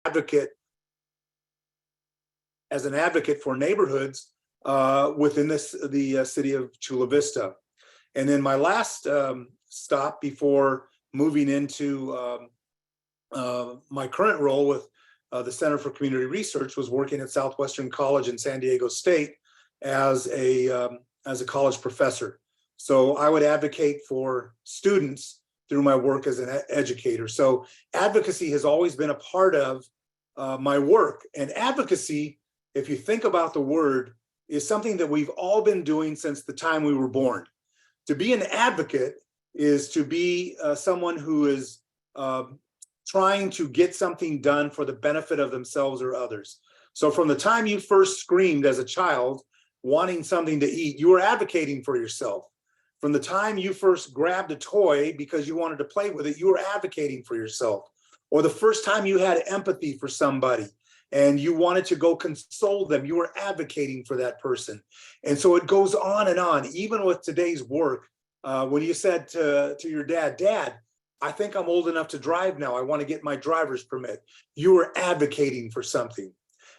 advocate for neighborhoods within the city of Chula Vista. And then my last stop before moving into my current role with the Center for Community Research was working at Southwestern College in San Diego State as a college professor. So I would advocate for students through my work as an educator. So advocacy has always been a part of my work. And advocacy, if you think about the word, is something that we've all been doing since the time we were born. To be an advocate is to be someone who is trying to get something done for the benefit of themselves or others. So from the time you first screamed as a child, wanting something to eat, you were advocating for yourself. From the time you first grabbed a toy because you wanted to play with it, you were advocating for yourself. Or the first time you had empathy for somebody and you wanted to go console them, you were advocating for that person. And so it goes on and on. Even with today's work, when you said to your dad, "Dad, I think I'm old enough to drive now. I want to get my driver's permit." You were advocating for something.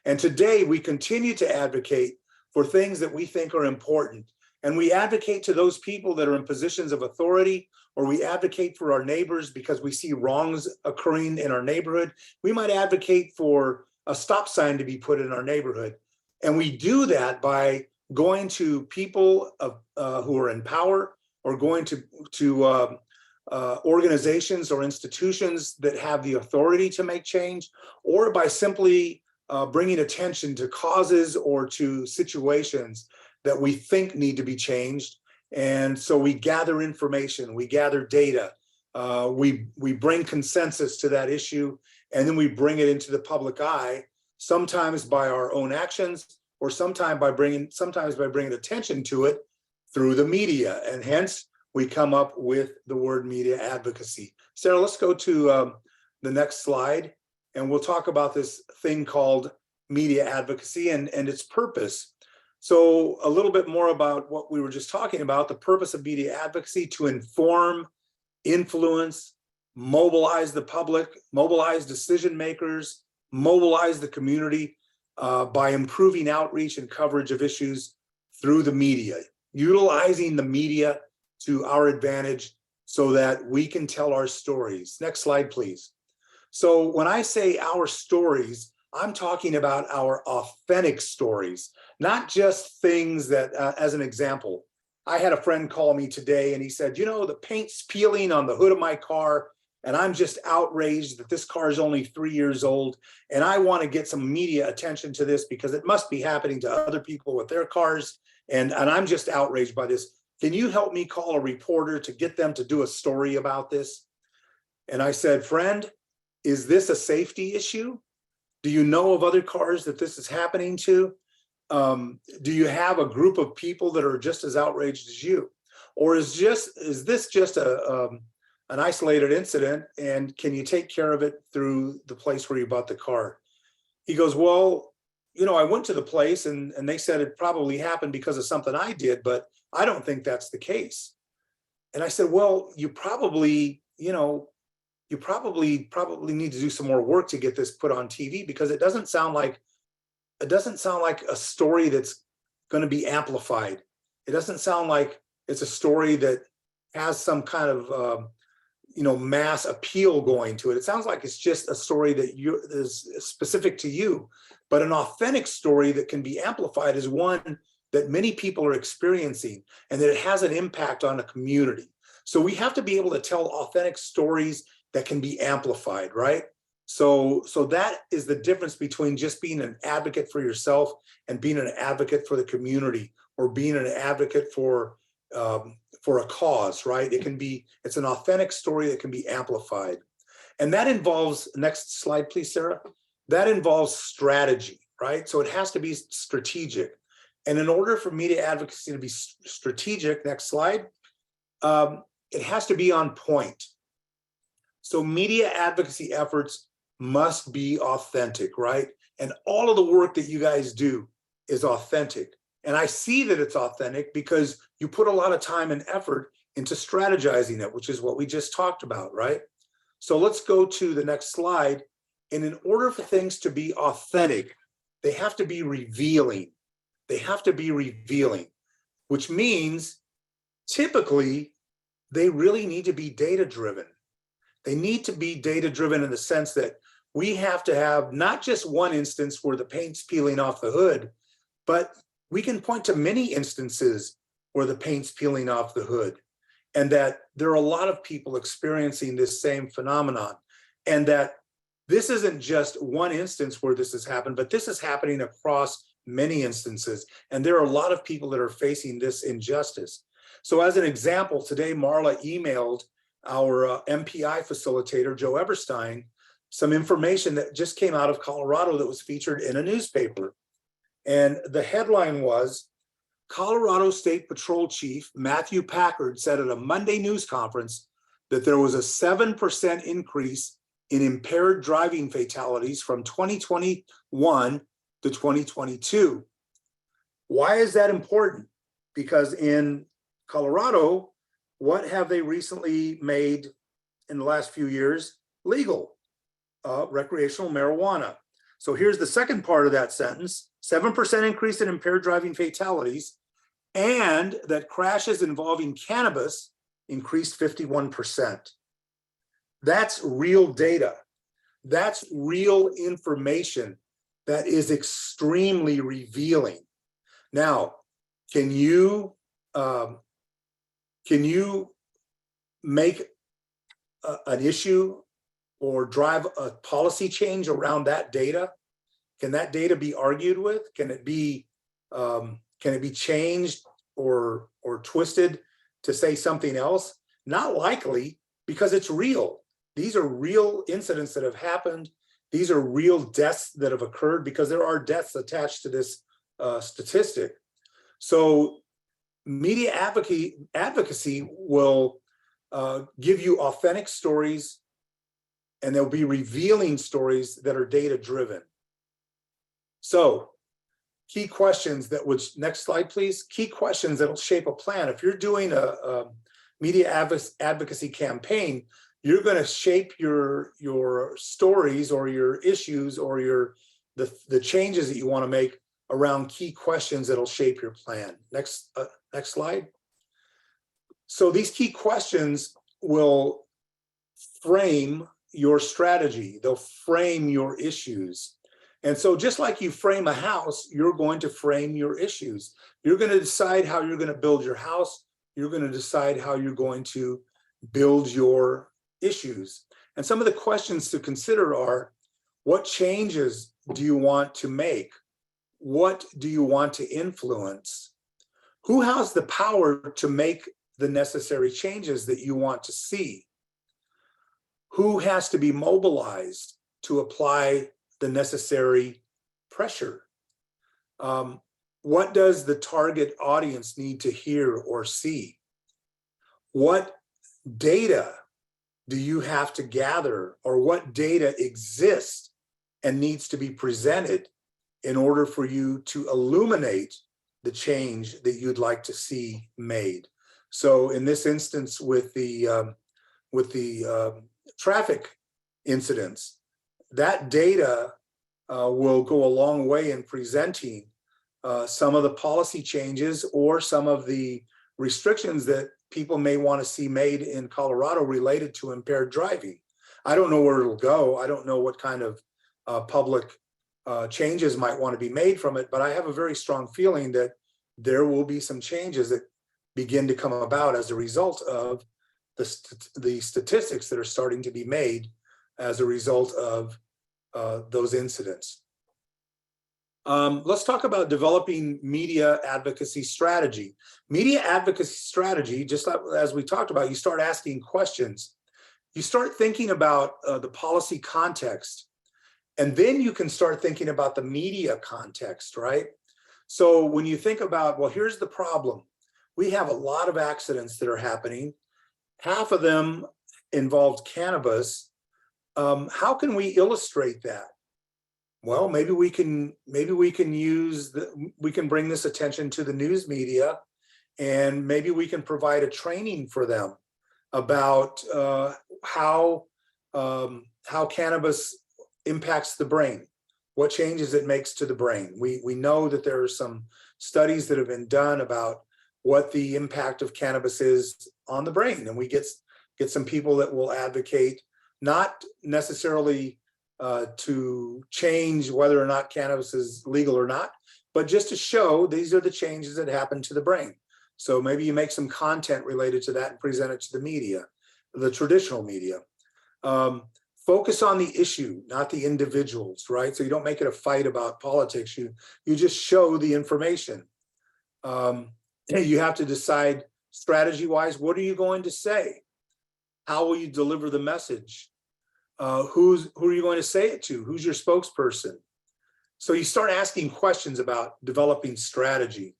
And today we continue to advocate for things that we think are important. And we advocate to those people that are in positions of authority, or we advocate for our neighbors because we see wrongs occurring in our neighborhood. We might advocate for a stop sign to be put in our neighborhood. And we do that by going to people who are in power, or going to organizations or institutions that have the authority to make change, or by simply bringing attention to causes or to situations that we think need to be changed. And so we gather information, we gather data, we bring consensus to that issue, and then we bring it into the public eye, sometimes by our own actions, or sometimes by bringing attention to it through the media. And hence we come up with the word media advocacy. Sarah, let's go to the next slide, and we'll talk about this thing called media advocacy and its purpose. So a little bit more about what we were just talking about, the purpose of media advocacy: to inform, influence, mobilize the public, mobilize decision makers, mobilize the community by improving outreach and coverage of issues through the media, utilizing the media to our advantage so that we can tell our stories. Next slide, please. So when I say our stories, I'm talking about our authentic stories, not just things that, as an example, I had a friend call me today and he said, "You know, the paint's peeling on the hood of my car, and I'm just outraged that this car is only 3 years old, and I want to get some media attention to this because it must be happening to other people with their cars, and I'm just outraged by this. Can you help me call a reporter to get them to do a story about this?" And I said, "Friend, is this a safety issue? Do you know of other cars that this is happening to? Do you have a group of people that are just as outraged as you? Or is this just an isolated incident, and can you take care of it through the place where you bought the car?" He goes, "Well, you know, I went to the place and they said it probably happened because of something I did, but I don't think that's the case." And I said, "Well, you probably need to do some more work to get this put on TV, because it doesn't sound like a story that's going to be amplified. It doesn't sound like it's a story that has some kind of mass appeal going to it. It sounds like it's just a story that is specific to you. But an authentic story that can be amplified is one that many people are experiencing, and that it has an impact on a community. So we have to be able to tell authentic stories that can be amplified, right? So that is the difference between just being an advocate for yourself and being an advocate for the community, or being an advocate for a cause, right? It's an authentic story that can be amplified. And that involves, next slide, please, Sarah. That involves strategy, right? So it has to be strategic. And in order for media advocacy to be strategic, next slide, it has to be on point. So media advocacy efforts must be authentic, right? And all of the work that you guys do is authentic. And I see that it's authentic because you put a lot of time and effort into strategizing it, which is what we just talked about, right? So let's go to the next slide. And in order for things to be authentic, they have to be revealing. They have to be revealing, which means typically they really need to be data driven. They need to be data driven in the sense that we have to have not just one instance where the paint's peeling off the hood, but we can point to many instances where the paint's peeling off the hood, and that there are a lot of people experiencing this same phenomenon, and that this isn't just one instance where this has happened, but this is happening across many instances. And there are a lot of people that are facing this injustice. So as an example, today Marla emailed our MPI facilitator, Joe Eberstein, some information that just came out of Colorado that was featured in a newspaper. And the headline was, Colorado State Patrol Chief Matthew Packard said at a Monday news conference that there was a 7% increase in impaired driving fatalities from 2021 to 2022. Why is that important? Because in Colorado, what have they recently made in the last few years legal? Recreational marijuana. So here's the second part of that sentence: 7% increase in impaired driving fatalities, and that crashes involving cannabis increased 51%. That's real data. That's real information that is extremely revealing. Now, can you make an issue or drive a policy change around that data? Can that data be argued with? Can it be changed or twisted to say something else? Not likely, because it's real. These are real incidents that have happened. These are real deaths that have occurred, because there are deaths attached to this statistic. So media advocacy will give you authentic stories, and they'll be revealing stories that are data driven. So key questions that would, next slide please, key questions that'll shape a plan. If you're doing a media advocacy campaign, you're going to shape your stories or your issues or the changes that you want to make around key questions that'll shape your plan. Next slide. So these key questions will frame your strategy. They'll frame your issues. And so just like you frame a house, you're going to frame your issues. You're going to decide how you're going to build your house. You're going to decide how you're going to build your issues. And some of the questions to consider are, what changes do you want to make? What do you want to influence? Who has the power to make the necessary changes that you want to see? Who has to be mobilized to apply the necessary pressure? What does the target audience need to hear or see? What data do you have to gather, or what data exists and needs to be presented in order for you to illuminate the change that you'd like to see made? So in this instance, with the traffic incidents, that data will go a long way in presenting some of the policy changes or some of the restrictions that people may want to see made in Colorado related to impaired driving. I don't know where it'll go. I don't know what kind of public changes might want to be made from it, but I have a very strong feeling that there will be some changes that begin to come about as a result of the statistics that are starting to be made as a result of those incidents. Let's talk about developing media advocacy strategy. Media advocacy strategy, just as we talked about, you start asking questions. You start thinking about the policy context, and then you can start thinking about the media context, right? So when you think about, well, here's the problem. We have a lot of accidents that are happening. Half of them involved cannabis. How can we illustrate that? Well, maybe we can bring this attention to the news media, and maybe we can provide a training for them about how cannabis impacts the brain, what changes it makes to the brain. We know that there are some studies that have been done about what the impact of cannabis is on the brain. And we get some people that will advocate not necessarily to change whether or not cannabis is legal or not, but just to show these are the changes that happen to the brain. So maybe you make some content related to that and present it to the media, the traditional media. Focus on the issue, not the individuals, right? So you don't make it a fight about politics. You just show the information. You have to decide strategy-wise, what are you going to say? How will you deliver the message? Who are you going to say it to? Who's your spokesperson? So you start asking questions about developing strategy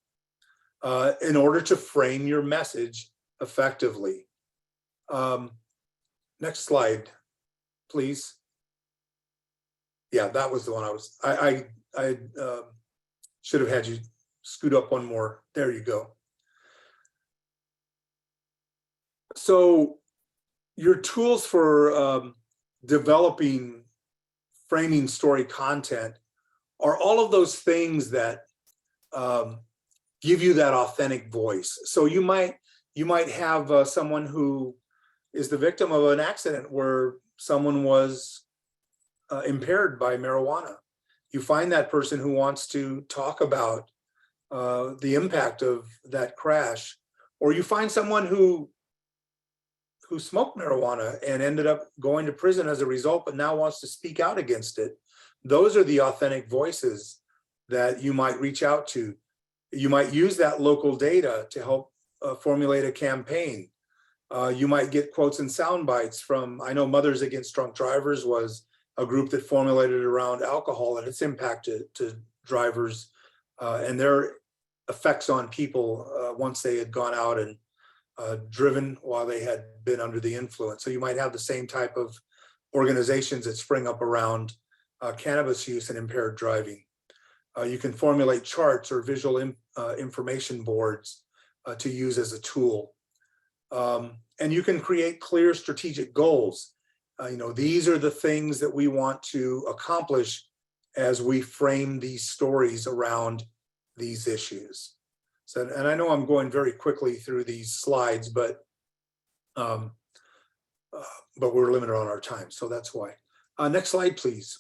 in order to frame your message effectively. Next slide, please. Yeah, that was the one I should have had you scoot up one more. There you go. So your tools for developing framing story content are all of those things that give you that authentic voice. So you might have someone who is the victim of an accident where someone was impaired by marijuana. You find that person who wants to talk about the impact of that crash, or you find someone who smoked marijuana and ended up going to prison as a result, but now wants to speak out against it. Those are the authentic voices that you might reach out to. You might use that local data to help formulate a campaign. You might get quotes and sound bites from, I know Mothers Against Drunk Drivers was a group that formulated around alcohol and its impact to drivers and their effects on people once they had gone out and driven while they had been under the influence. So you might have the same type of organizations that spring up around cannabis use and impaired driving. You can formulate charts or visual information boards to use as a tool. And you can create clear strategic goals. These are the things that we want to accomplish as we frame these stories around these issues. So, and I know I'm going very quickly through these slides, but we're limited on our time, so that's why. Next slide, please.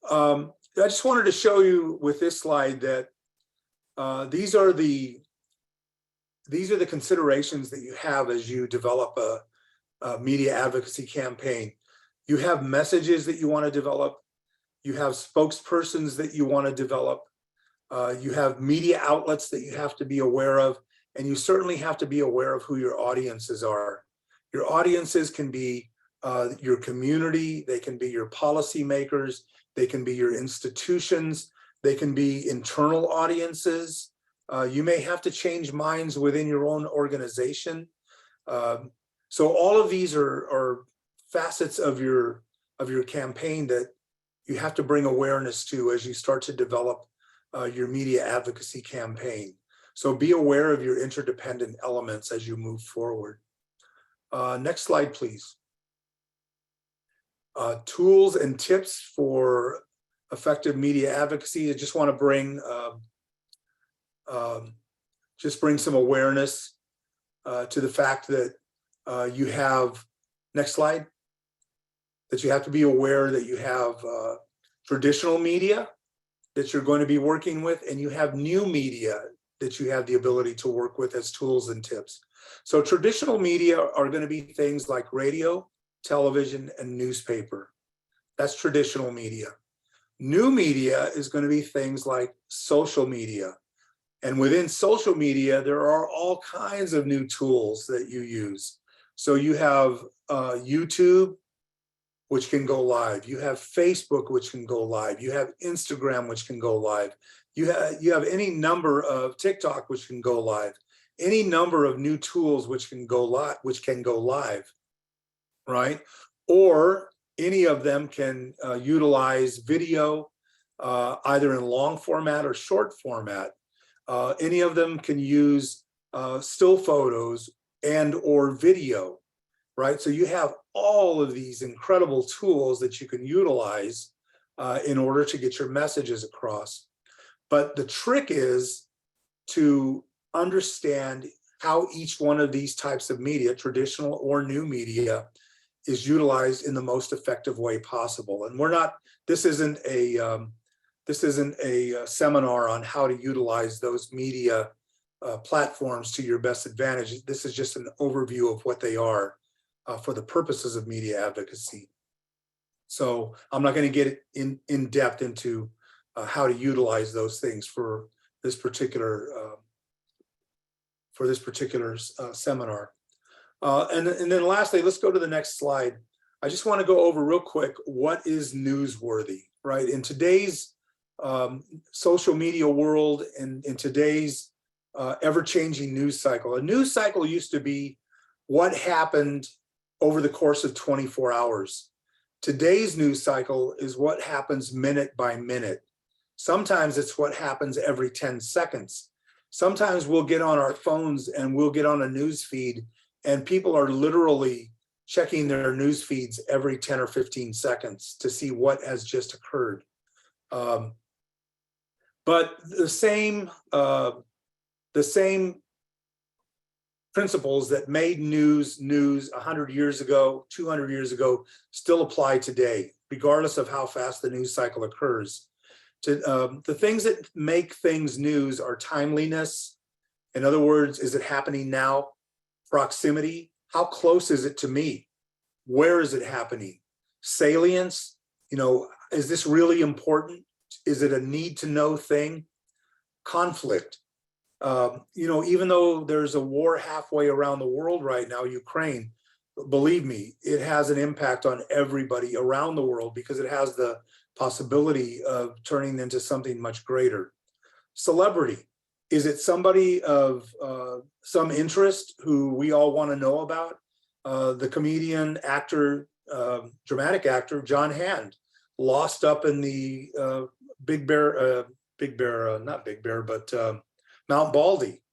I just wanted to show you with this slide that these are the considerations that you have as you develop a media advocacy campaign. You have messages that you want to develop. You have spokespersons that you want to develop. You have media outlets that you have to be aware of, and you certainly have to be aware of who your audiences are. Your audiences can be your community, they can be your policymakers, they can be your institutions, they can be internal audiences. You may have to change minds within your own organization. So all of these are facets of your campaign that you have to bring awareness to as you start to develop your media advocacy campaign. So be aware of your interdependent elements as you move forward. Next slide, please. Tools and tips for effective media advocacy. I just want to bring some awareness to the fact that you have, next slide, that you have to be aware that you have traditional media that you're going to be working with, and you have new media that you have the ability to work with as tools and tips. So traditional media are going to be things like radio, television, and newspaper. That's traditional media. New media is going to be things like social media. And within social media, there are all kinds of new tools that you use. So you have YouTube, which can go live. You have Facebook, which can go live. You have Instagram, which can go live. You have any number of TikTok, which can go live. Any number of new tools which can go live, right? Or any of them can utilize video, either in long format or short format. Any of them can use still photos and or video, right? So you have all of these incredible tools that you can utilize in order to get your messages across. But the trick is to understand how each one of these types of media, traditional or new media, is utilized in the most effective way possible. And this isn't a seminar on how to utilize those media platforms to your best advantage. This is just an overview of what they are for the purposes of media advocacy. So I'm not going to get in depth into how to utilize those things for this particular seminar. And then lastly, let's go to the next slide. I just want to go over real quick what is newsworthy, right? In today's social media world and in today's ever-changing news cycle. A news cycle used to be what happened over the course of 24 hours. Today's news cycle is what happens minute by minute. Sometimes it's what happens every 10 seconds. Sometimes we'll get on our phones and we'll get on a news feed and people are literally checking their news feeds every 10 or 15 seconds to see what has just occurred. But the same principles that made news 100 years ago, 200 years ago, still apply today, regardless of how fast the news cycle occurs. The things that make things news are timeliness. In other words, is it happening now? Proximity, how close is it to me? Where is it happening? Salience, is this really important? Is it a need to know thing? Conflict. Even though there's a war halfway around the world right now, Ukraine, believe me, it has an impact on everybody around the world because it has the possibility of turning into something much greater. Celebrity. Is it somebody of some interest who we all want to know about? The comedian, actor, dramatic actor, John Hand, lost up in the Mount Baldy,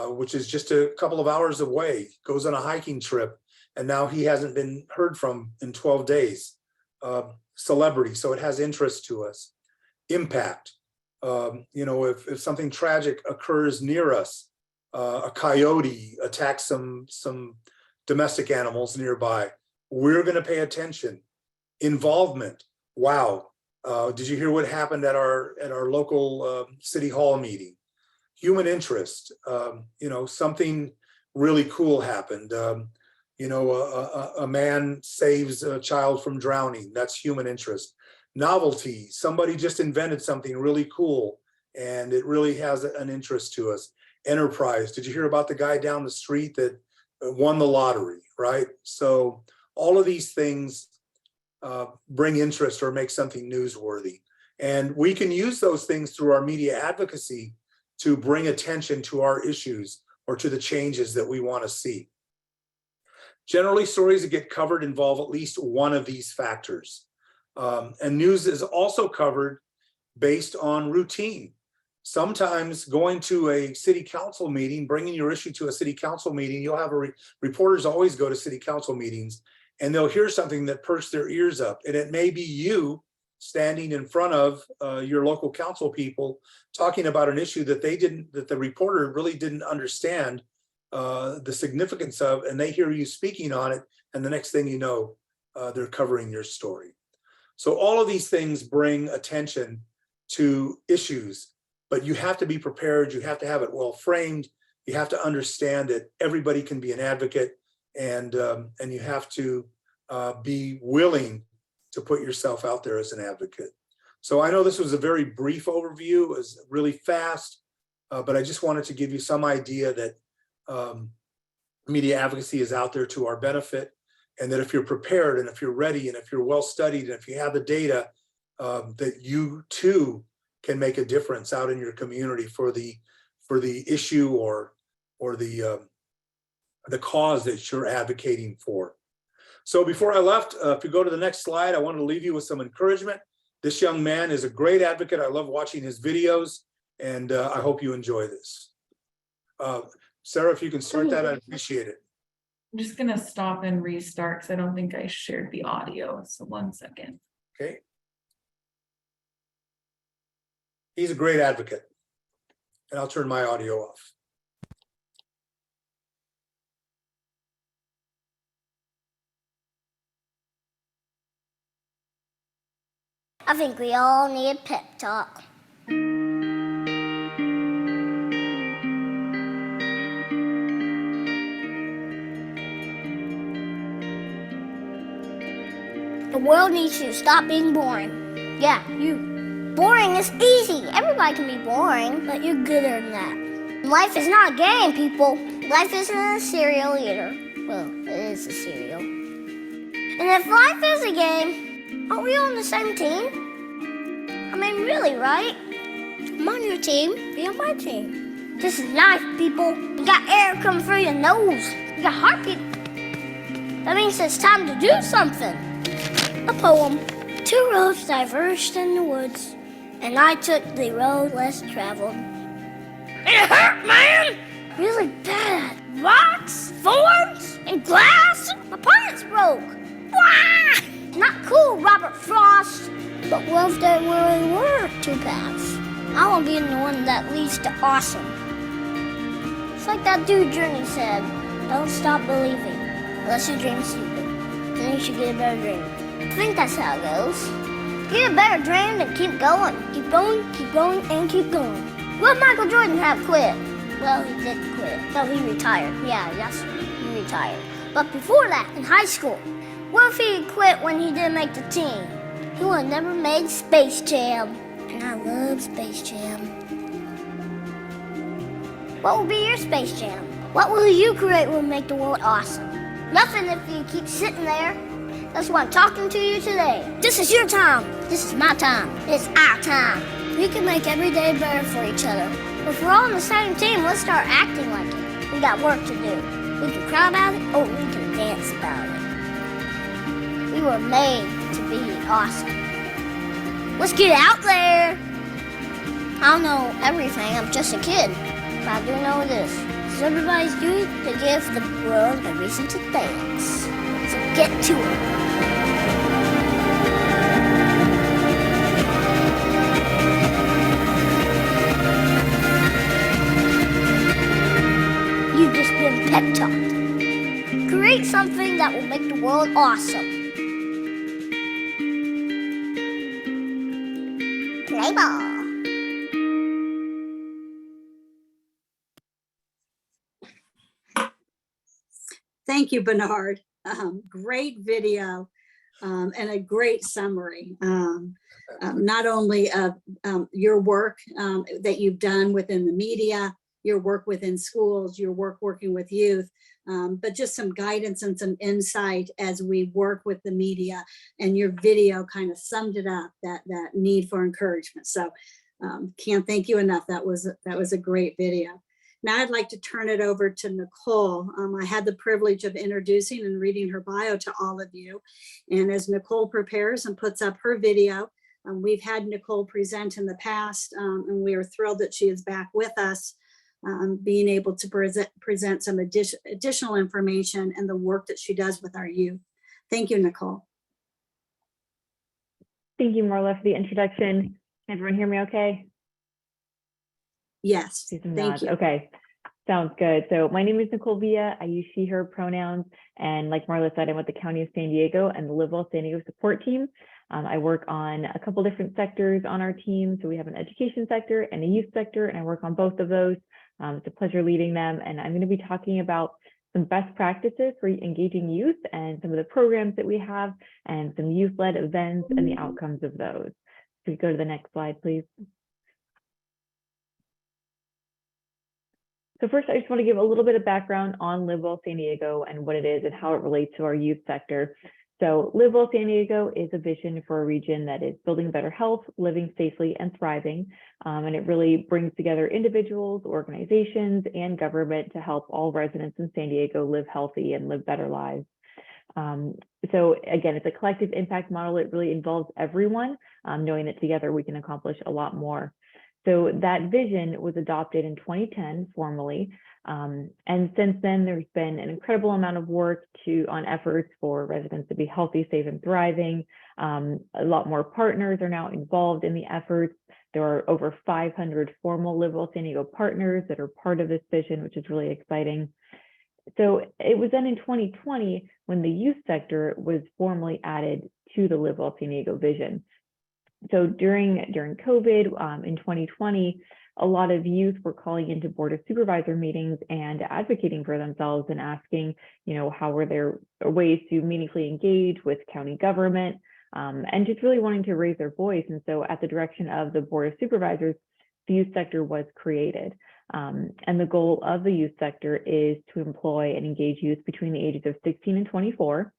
which is just a couple of hours away, goes on a hiking trip, and now he hasn't been heard from in 12 days. Celebrity, so it has interest to us. Impact, if something tragic occurs near us, a coyote attacks some domestic animals nearby, we're going to pay attention. Involvement, wow, did you hear what happened at our local city hall meeting? Human interest, something really cool happened. A man saves a child from drowning. That's human interest. Novelty, somebody just invented something really cool and it really has an interest to us. Enterprise, did you hear about the guy down the street that won the lottery, right? So all of these things bring interest or make something newsworthy. And we can use those things through our media advocacy to bring attention to our issues or to the changes that we want to see. Generally, stories that get covered involve at least one of these factors. And news is also covered based on routine. Sometimes going to a city council meeting, bringing your issue to a city council meeting, you'll have reporters always go to city council meetings and they'll hear something that perks their ears up. And it may be you standing in front of your local council people talking about an issue that the reporter really didn't understand the significance of, and they hear you speaking on it, and the next thing you know, they're covering your story. So all of these things bring attention to issues, but you have to be prepared, you have to have it well framed, you have to understand that everybody can be an advocate, and you have to be willing to put yourself out there as an advocate. So I know this was a very brief overview, it was really fast, but I just wanted to give you some idea that media advocacy is out there to our benefit, and that if you're prepared and if you're ready and if you're well studied and if you have the data, that you too can make a difference out in your community for the issue or the cause that you're advocating for. So before I left, if you go to the next slide, I wanted to leave you with some encouragement. This young man is a great advocate. I love watching his videos, and I hope you enjoy this. Sarah, if you can start that, I'd appreciate it. I'm just gonna stop and restart because I don't think I shared the audio. So 1 second. Okay. He's a great advocate. And I'll turn my audio off. I think we all need a pep talk. The world needs to stop being boring. Yeah, you. Boring is easy. Everybody can be boring, but you're gooder than that. Life is not a game, people. Life isn't a cereal either. Well, it is a cereal. And if life is a game, aren't we on the same team? I mean, really, right? I'm on your team, be on my team. This is life, people. You got air coming through your nose. You got heartbeat. That means it's time to do something. A poem. 2 roads diverged in the woods, and I took the road less traveled. It hurt, man! Really bad. Rocks, thorns, and glass. My pants broke. Wah! Not cool, Robert Frost. But what if there really were 2 paths? I want to be the one that leads to awesome. It's like that dude Journey said, don't stop believing, unless you dream stupid. Then you should get a better dream. I think that's how it goes. Get a better dream and keep going. Keep going, and keep going. What if Michael Jordan have quit? Well, he did quit. No, he retired. Yeah, that's right. He retired. But before that, in high school, what if he quit when he didn't make the team? He would have never made Space Jam. And I love Space Jam. What will be your Space Jam? What will you create will make the world awesome? Nothing if you keep sitting there. That's why I'm talking to you today. This is your time. This is my time. It's our time. We can make every day better for each other. If we're all on the same team, let's start acting like it. We got work to do. We can cry about it, or we can dance about it. We were made to be awesome. Let's get out there. I don't know everything. I'm just a kid. But I do know this. It's everybody's duty to give the world a reason to dance. So get to it. You've just been pep talked. Create something that will make the world awesome. Play ball. Thank you, Bernard. Great video and a great summary. Not only of your work that you've done within the media, your work within schools, your work working with youth, but just some guidance and some insight as we work with the media, and your video kind of summed it up, that need for encouragement. So can't thank you enough. That was a great video. Now I'd like to turn it over to Nicole. I had the privilege of introducing and reading her bio to all of you. And as Nicole prepares and puts up her video, we've had Nicole present in the past, and we are thrilled that she is back with us, being able to present some additional information and the work that she does with our youth. Thank you, Nicole. Thank you, Marla, for the introduction. Can everyone hear me okay? Yes, thank you. Okay, sounds good. So my name is Nicole Villa. I use she, her pronouns. And like Marla said, I'm with the County of San Diego and the Live Well San Diego support team. I work on a couple different sectors on our team. So we have an education sector and a youth sector, and I work on both of those. It's a pleasure leading them. And I'm going to be talking about some best practices for engaging youth and some of the programs that we have and some youth-led events and the outcomes of those. So we go to the next slide, please. So first, I just want to give a little bit of background on Live Well San Diego and what it is and how it relates to our youth sector. So Live Well San Diego is a vision for a region that is building better health, living safely, and thriving. And it really brings together individuals, organizations, and government to help all residents in San Diego live healthy and live better lives. So again, it's a collective impact model. It really involves everyone, knowing that together we can accomplish a lot more. So that vision was adopted in 2010 formally. And since then, there's been an incredible amount of work on efforts for residents to be healthy, safe, and thriving. A lot more partners are now involved in the efforts. There are over 500 formal Livable San Diego partners that are part of this vision, which is really exciting. So it was then in 2020 when the youth sector was formally added to the Livable San Diego vision. So during COVID in 2020, a lot of youth were calling into Board of Supervisor meetings and advocating for themselves and asking, how were there ways to meaningfully engage with county government, and just really wanting to raise their voice. And so at the direction of the Board of Supervisors, the youth sector was created. And the goal of the youth sector is to employ and engage youth between the ages of 16 and 24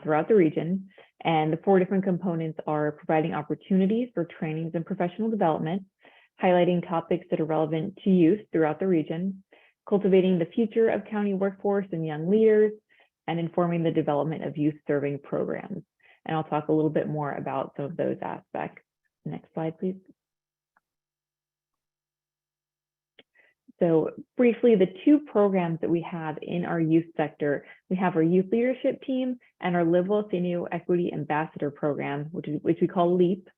throughout the region. And the 4 different components are providing opportunities for trainings and professional development, highlighting topics that are relevant to youth throughout the region, cultivating the future of county workforce and young leaders, and informing the development of youth serving programs. And I'll talk a little bit more about some of those aspects. Next slide, please. So briefly, the 2 programs that we have in our youth sector, we have our youth leadership team and our Livable San Diego Equity Ambassador program, which we call LEAP.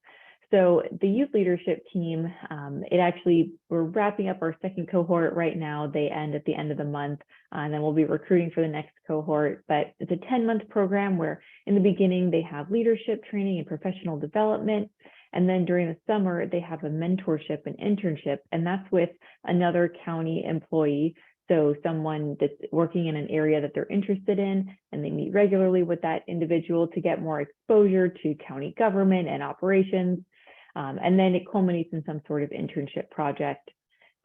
So the youth leadership team, we're wrapping up our 2nd cohort right now. They end at the end of the month, and then we'll be recruiting for the next cohort. But it's a 10-month program where in the beginning, they have leadership training and professional development. And then during the summer, they have a mentorship and internship, and that's with another county employee. So someone that's working in an area that they're interested in, and they meet regularly with that individual to get more exposure to county government and operations. And then it culminates in some sort of internship project.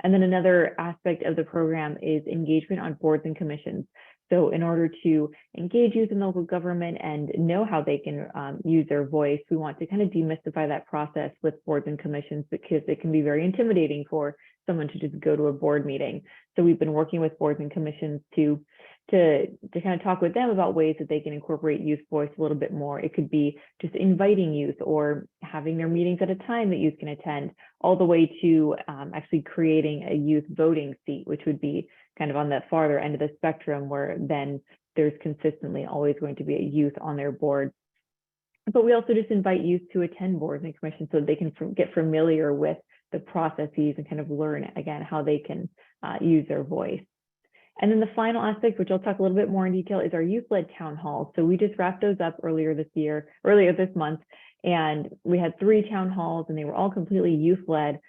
And then another aspect of the program is engagement on boards and commissions. So in order to engage youth in local government and know how they can use their voice, we want to kind of demystify that process with boards and commissions, because it can be very intimidating for someone to just go to a board meeting. So we've been working with boards and commissions to kind of talk with them about ways that they can incorporate youth voice a little bit more. It could be just inviting youth or having their meetings at a time that youth can attend, all the way to actually creating a youth voting seat, which would be kind of on the farther end of the spectrum, where then there's consistently always going to be a youth on their board. But we also just invite youth to attend boards and commissions so they can get familiar with the processes and kind of learn, again, how they can use their voice. And then the final aspect, which I'll talk a little bit more in detail, is our youth-led town halls. So we just wrapped those up earlier this month, and we had 3 town halls, and they were all completely youth-led.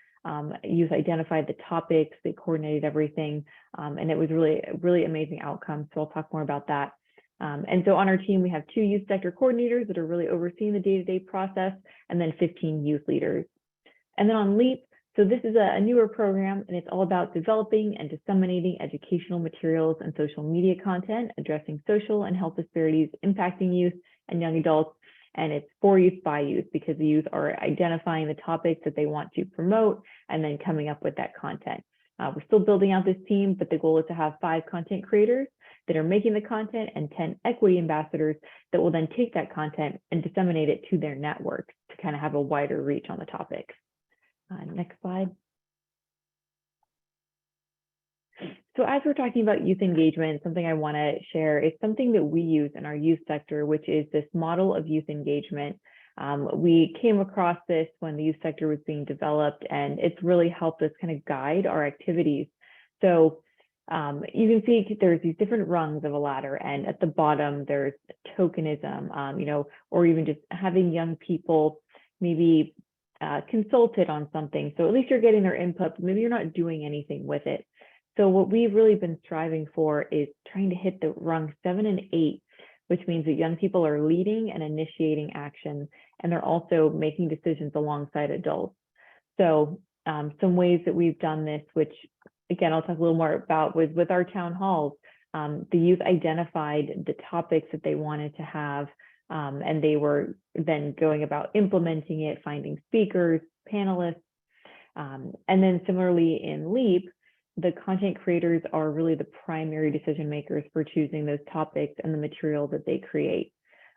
Youth identified the topics, they coordinated everything, and it was really amazing outcome. So I'll talk more about that. And so on our team, we have 2 youth sector coordinators that are really overseeing the day-to-day process, and then 15 youth leaders. And then on LEAP, so this is a newer program, and it's all about developing and disseminating educational materials and social media content, addressing social and health disparities impacting youth and young adults. And it's for youth by youth, because the youth are identifying the topics that they want to promote and then coming up with that content. We're still building out this team, but the goal is to have 5 content creators that are making the content and 10 equity ambassadors that will then take that content and disseminate it to their networks to kind of have a wider reach on the topics. Next slide. So as we're talking about youth engagement, something I want to share is something that we use in our youth sector, which is this model of youth engagement. We came across this when the youth sector was being developed, and it's really helped us kind of guide our activities. So you can see there's these different rungs of a ladder, and at the bottom there's tokenism, or even just having young people maybe consulted on something. So at least you're getting their input, but maybe you're not doing anything with it. So what we've really been striving for is trying to hit the rung 7 and 8, which means that young people are leading and initiating action, and they're also making decisions alongside adults. So some ways that we've done this, which again, I'll talk a little more about, was with our town halls. The youth identified the topics that they wanted to have, and they were then going about implementing it, finding speakers, panelists. And then similarly in LEAP, the content creators are really the primary decision makers for choosing those topics and the material that they create.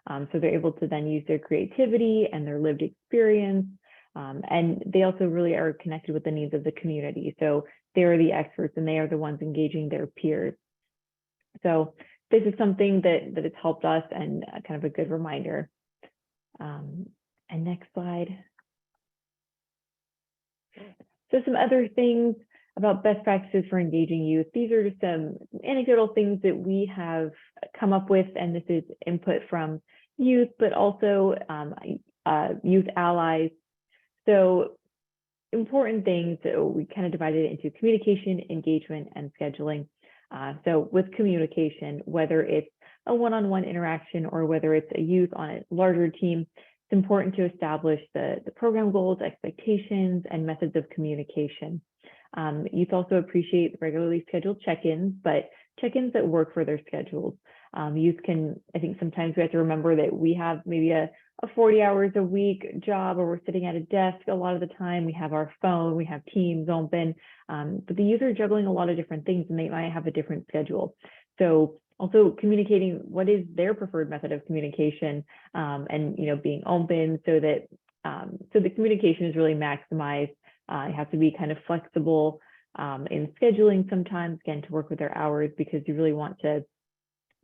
So they're able to then use their creativity and their lived experience And they also really are connected with the needs of the community. So they're the experts and they are the ones engaging their peers. So this is something that has helped us and kind of a good reminder. And next slide. So some other things about best practices for engaging youth. These are just some anecdotal things that we have come up with, and this is input from youth, but also youth allies. So important things, so we kind of divided it into communication, engagement, and scheduling. So with communication, whether it's a one-on-one interaction or whether it's a youth on a larger team, it's important to establish the program goals, expectations, and methods of communication. Youth also appreciate regularly scheduled check-ins, but check-ins that work for their schedules. Youth can, I think sometimes we have to remember that we have maybe a 40 hours a week job, or we're sitting at a desk a lot of the time. We have our phone, we have Teams open, but the youth are juggling a lot of different things and they might have a different schedule. So also communicating what is their preferred method of communication, and being open so that so the communication is really maximized. You have to be kind of flexible in scheduling sometimes, again, to work with their hours, because you really want to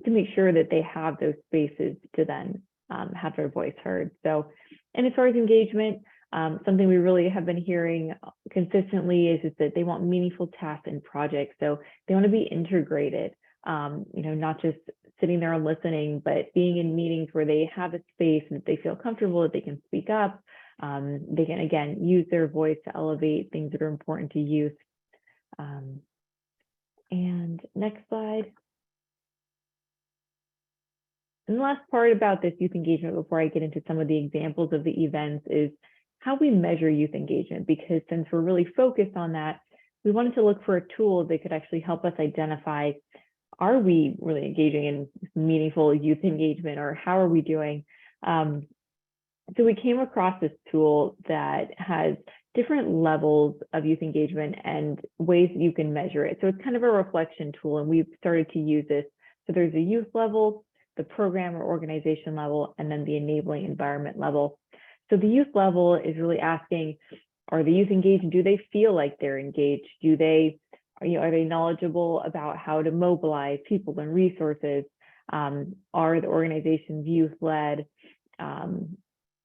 make sure that they have those spaces to then have their voice heard. So, and as far as engagement, something we really have been hearing consistently is that they want meaningful tasks and projects. So they want to be integrated, not just sitting there and listening, but being in meetings where they have a space and that they feel comfortable, that they can speak up. They can, again, use their voice to elevate things that are important to youth. And next slide. And the last part about this youth engagement, before I get into some of the examples of the events, is how we measure youth engagement, because since we're really focused on that, we wanted to look for a tool that could actually help us identify, are we really engaging in meaningful youth engagement, or how are we doing? So we came across this tool that has different levels of youth engagement and ways that you can measure it. So it's kind of a reflection tool, and we've started to use this. So there's a youth level, the program or organization level, and then the enabling environment level. So the youth level is really asking, are the youth engaged? Do they feel like they're engaged? Are they knowledgeable about how to mobilize people and resources? Are the organizations youth-led?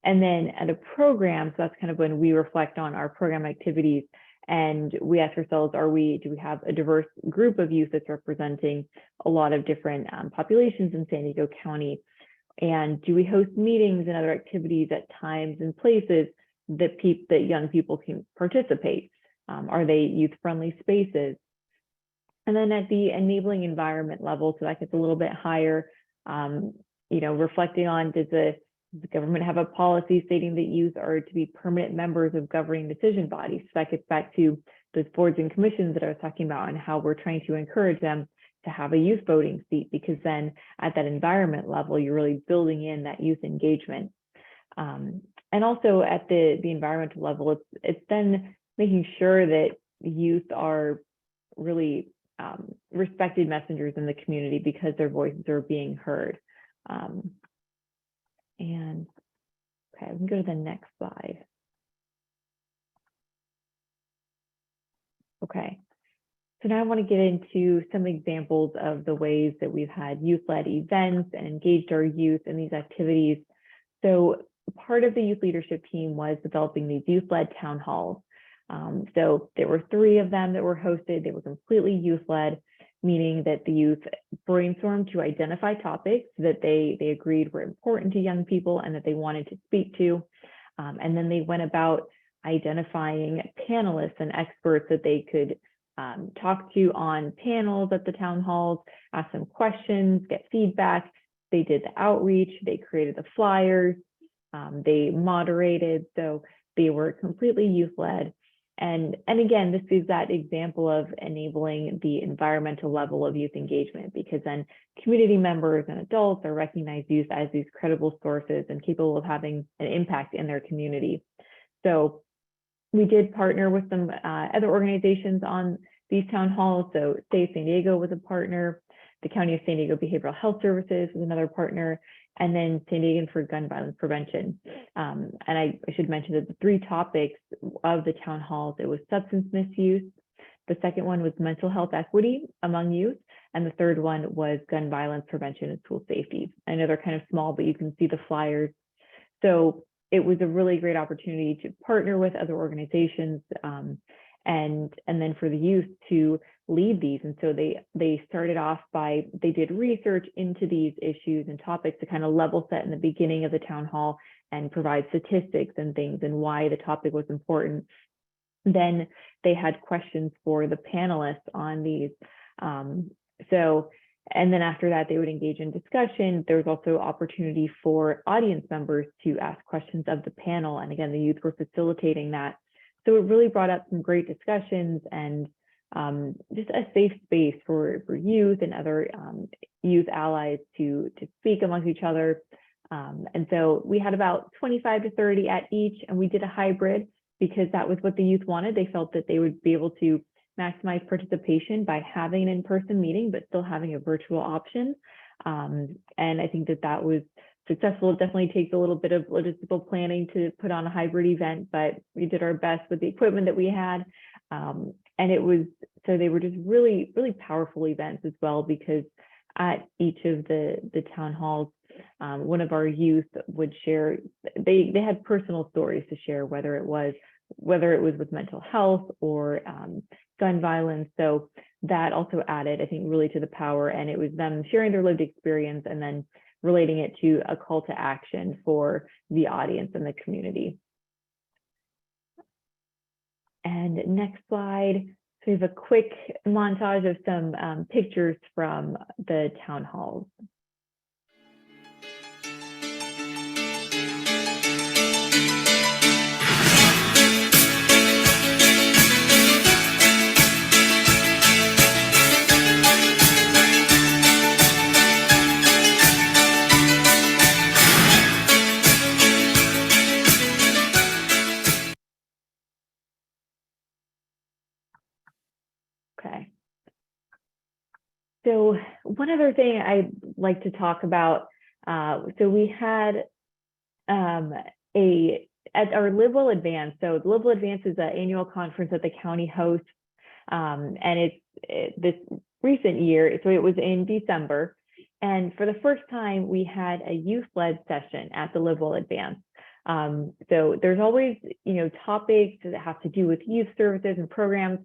And then at a program, so that's kind of when we reflect on our program activities, and we ask ourselves, do we have a diverse group of youth that's representing a lot of different populations in San Diego County? And do we host meetings and other activities at times and places that young people can participate? Are they youth-friendly spaces? And then at the enabling environment level, so that gets a little bit higher, reflecting on, does the government have a policy stating that youth are to be permanent members of governing decision bodies? So that gets back to those boards and commissions that I was talking about, and how we're trying to encourage them to have a youth voting seat, because then at that environment level, you're really building in that youth engagement. And also at the environmental level, it's then making sure that youth are really respected messengers in the community because their voices are being heard. And okay, we can go to the next slide. Okay, so now I want to get into some examples of the ways that we've had youth-led events and engaged our youth in these activities. So part of the youth leadership team was developing these youth-led town halls. So there were 3 of them that were hosted. They were completely youth-led, meaning that the youth brainstormed to identify topics that they agreed were important to young people and that they wanted to speak to. And then they went about identifying panelists and experts that they could talk to on panels at the town halls, ask them questions, get feedback. They did the outreach, they created the flyers, they moderated, so they were completely youth-led. And again, this is that example of enabling the environmental level of youth engagement, because then community members and adults are recognized youth as these credible sources and capable of having an impact in their community. So we did partner with some other organizations on these town halls. So State of San Diego was a partner. The County of San Diego Behavioral Health Services was another partner. and then San Diego for gun violence prevention. And I should mention that the 3 topics of the town halls, it was substance misuse. The second one was mental health equity among youth. And the third one was gun violence prevention and school safety. I know they're kind of small, but you can see the flyers. So it was a really great opportunity to partner with other organizations and then for the youth to lead these. And so they started off by, they did research into these issues and topics to kind of level set in the beginning of the town hall and provide statistics and things and why the topic was important. Then they had questions for the panelists on these. And then after that, they would engage in discussion. There was also opportunity for audience members to ask questions of the panel. And again, the youth were facilitating that. So it really brought up some great discussions and just a safe space for youth and other youth allies to speak amongst each other. And so we had about 25 to 30 at each, and we did a hybrid because that was what the youth wanted. They felt that they would be able to maximize participation by having an in-person meeting, but still having a virtual option. And I think that was successful. It definitely takes a little bit of logistical planning to put on a hybrid event, but we did our best with the equipment that we had. And so they were just really, really powerful events as well, because at each of the town halls, one of our youth would share, they had personal stories to share, whether it was with mental health or gun violence. So that also added, I think, really to the power, and it was them sharing their lived experience and then relating it to a call to action for the audience and the community. And next slide, so we have a quick montage of some pictures from the town halls. Okay. So one other thing I'd like to talk about, so we had at our Live Well Advance, so Live Well Advance is an annual conference that the county hosts, and it's this recent year, so it was in December, and for the first time we had a youth-led session at the Live Well Advance. So there's always, topics that have to do with youth services and programs,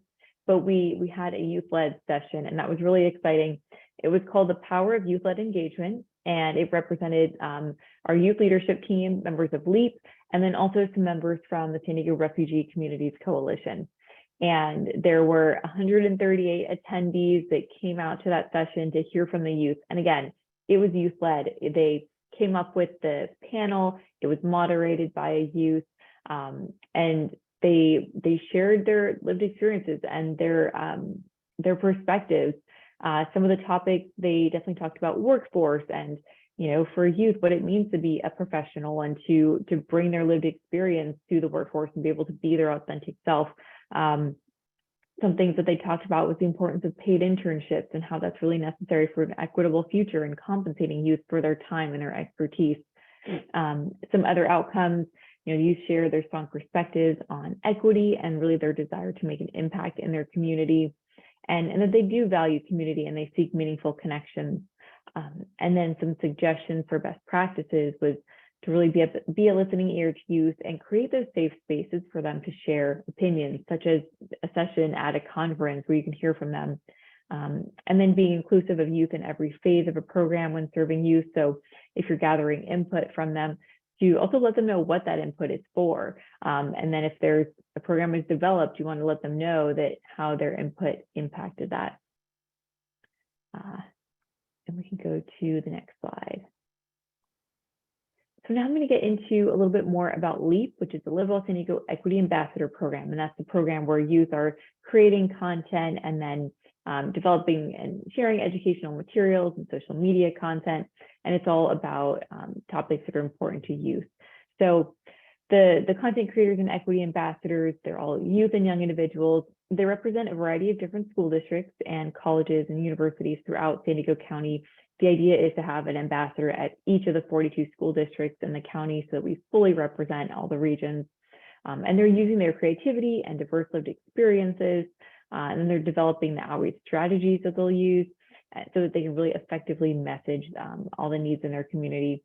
but we had a youth-led session, and that was really exciting. It was called The Power of Youth-Led Engagement, and it represented our youth leadership team, members of LEAP, and then also some members from the San Diego Refugee Communities Coalition. And there were 138 attendees that came out to that session to hear from the youth. And again, it was youth-led. They came up with the panel. It was moderated by a youth, and they shared their lived experiences and their perspectives. Some of the topics, they definitely talked about workforce and, for youth, what it means to be a professional and to bring their lived experience to the workforce and be able to be their authentic self. Some things that they talked about was the importance of paid internships and how that's really necessary for an equitable future and compensating youth for their time and their expertise. Some other outcomes, youth share their strong perspectives on equity and really their desire to make an impact in their community, and that they do value community and they seek meaningful connections. And then some suggestions for best practices was to really be a listening ear to youth and create those safe spaces for them to share opinions, such as a session at a conference where you can hear from them. And then being inclusive of youth in every phase of a program when serving youth. So if you're gathering input from them, to also let them know what that input is for. And then if there's a program is developed, you want to let them know that how their input impacted that. And we can go to the next slide. So now I'm going to get into a little bit more about LEAP, which is the Live Well San Diego Equity Ambassador Program. And that's the program where youth are creating content and then developing and sharing educational materials and social media content. And it's all about topics that are important to youth. So The content creators and equity ambassadors, they're all youth and young individuals. They represent a variety of different school districts and colleges and universities throughout San Diego County. The idea is to have an ambassador at each of the 42 school districts in the county so that we fully represent all the regions. And they're using their creativity and diverse lived experiences, and then they're developing the outreach strategies that they'll use so that they can really effectively message all the needs in their community.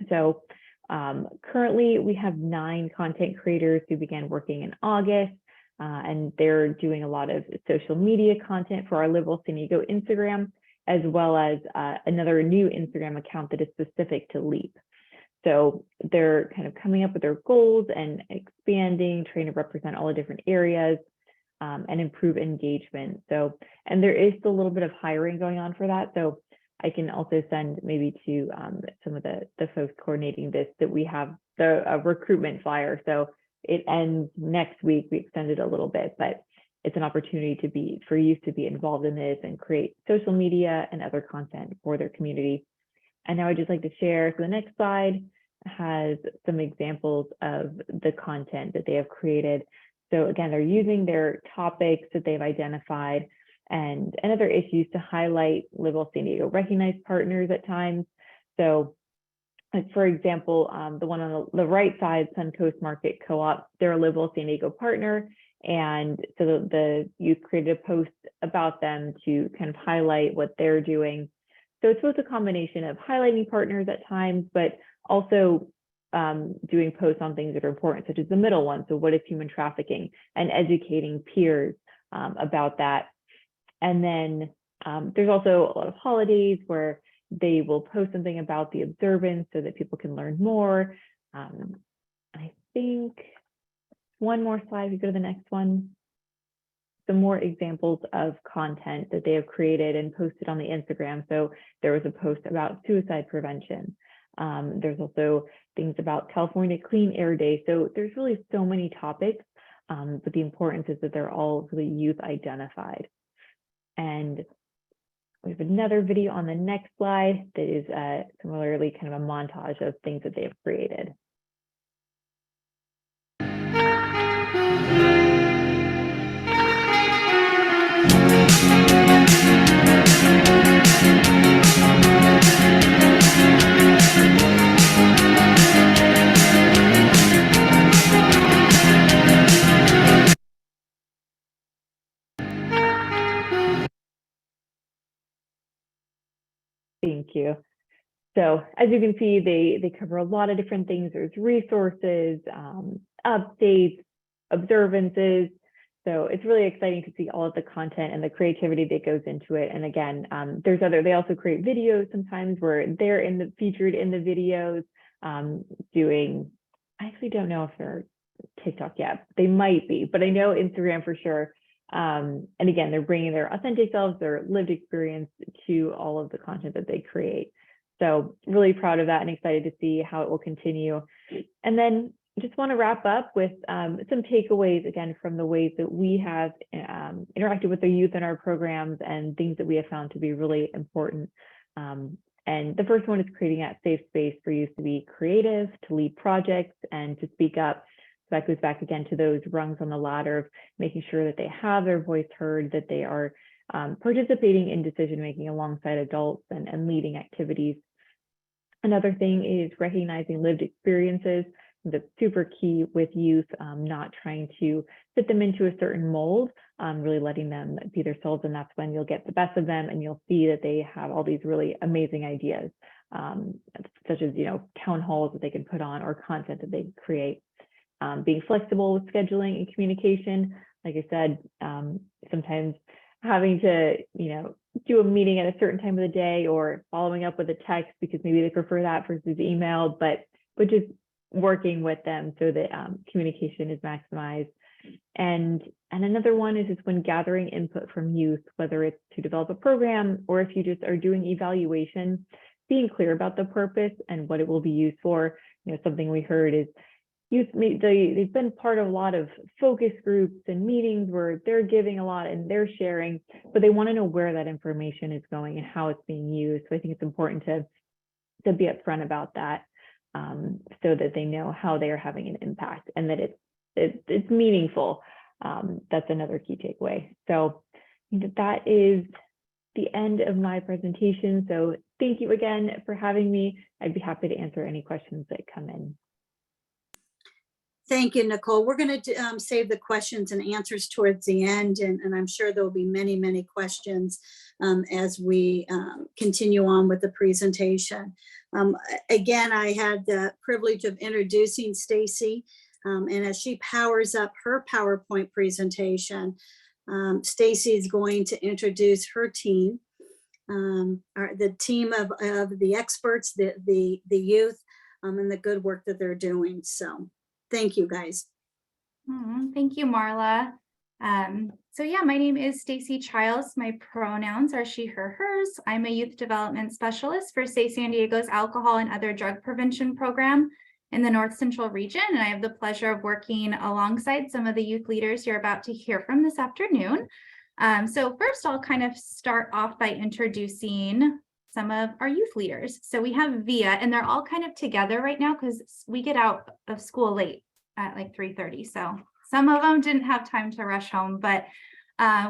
So currently we have 9 content creators who began working in August, and they're doing a lot of social media content for our Live Well San Diego Instagram, as well as another new Instagram account that is specific to LEAP. So they're kind of coming up with their goals and expanding, trying to represent all the different areas and improve engagement. So, and there is still a little bit of hiring going on for that. So I can also send maybe to some of the folks coordinating this that we have the recruitment flyer. So it ends next week. We extended a little bit, but it's an opportunity for youth to be involved in this and create social media and other content for their community. And now I'd just like to share, so the next slide has some examples of the content that they have created. So again, they're using their topics that they've identified and other issues to highlight Live Well San Diego recognized partners at times. So like for example, the one on the right side, Suncoast Market Co-op, they're a Live Well San Diego partner. And so the youth created a post about them to kind of highlight what they're doing. So it's both a combination of highlighting partners at times, but also doing posts on things that are important, such as the middle one. So what is human trafficking, and educating peers about that. And then there's also a lot of holidays where they will post something about the observance so that people can learn more. I think one more slide, we go to the next one. Some more examples of content that they have created and posted on the Instagram. So there was a post about suicide prevention. There's also things about California Clean Air Day. So there's really so many topics, but the importance is that they're all really youth identified. And we have another video on the next slide that is similarly kind of a montage of things that they've created. Thank you. So as you can see, they cover a lot of different things. There's resources, updates, observances. So it's really exciting to see all of the content and the creativity that goes into it. And again, they also create videos sometimes where they're featured in the videos doing, I actually don't know if they're TikTok yet. They might be, but I know Instagram for sure. And again, they're bringing their authentic selves, their lived experience to all of the content that they create. So really proud of that and excited to see how it will continue. And then just want to wrap up with some takeaways, again, from the ways that we have interacted with the youth in our programs and things that we have found to be really important. And the first one is creating that safe space for youth to be creative, to lead projects, and to speak up. So that goes back again to those rungs on the ladder of making sure that they have their voice heard, that they are participating in decision-making alongside adults and leading activities. Another thing is recognizing lived experiences. That's super key with youth, not trying to fit them into a certain mold, really letting them be themselves, and that's when you'll get the best of them and you'll see that they have all these really amazing ideas, such as, town halls that they can put on or content that they create. Being flexible with scheduling and communication. Like I said, sometimes having to, do a meeting at a certain time of the day or following up with a text because maybe they prefer that versus email, but just working with them so that communication is maximized. And another one is when gathering input from youth, whether it's to develop a program or if you just are doing evaluation, being clear about the purpose and what it will be used for. Something we heard is youth, they've been part of a lot of focus groups and meetings where they're giving a lot and they're sharing, but they want to know where that information is going and how it's being used. So I think it's important to be upfront about that. so that they know how they are having an impact and that it's meaningful. That's another key takeaway. So I think that is the end of my presentation. So thank you again for having me. I'd be happy to answer any questions that come in. Thank you, Nicole. We're going to save the questions and answers towards the end, and I'm sure there will be many, many questions as we continue on with the presentation. Again, I had the privilege of introducing Stacy, and as she powers up her PowerPoint presentation, Stacy is going to introduce her team, the team of the experts, the youth, and the good work that they're doing. So thank you, guys. Thank you, Marla. So yeah, my name is Stacy Childs. My pronouns are she, her, hers. I'm a youth development specialist for Stay San Diego's alcohol and other drug prevention program in the North Central region. And I have the pleasure of working alongside some of the youth leaders you're about to hear from this afternoon. So first, I'll kind of start off by introducing some of our youth leaders. So we have Via, and they're all kind of together right now because we get out of school late at like 3:30. So some of them didn't have time to rush home, but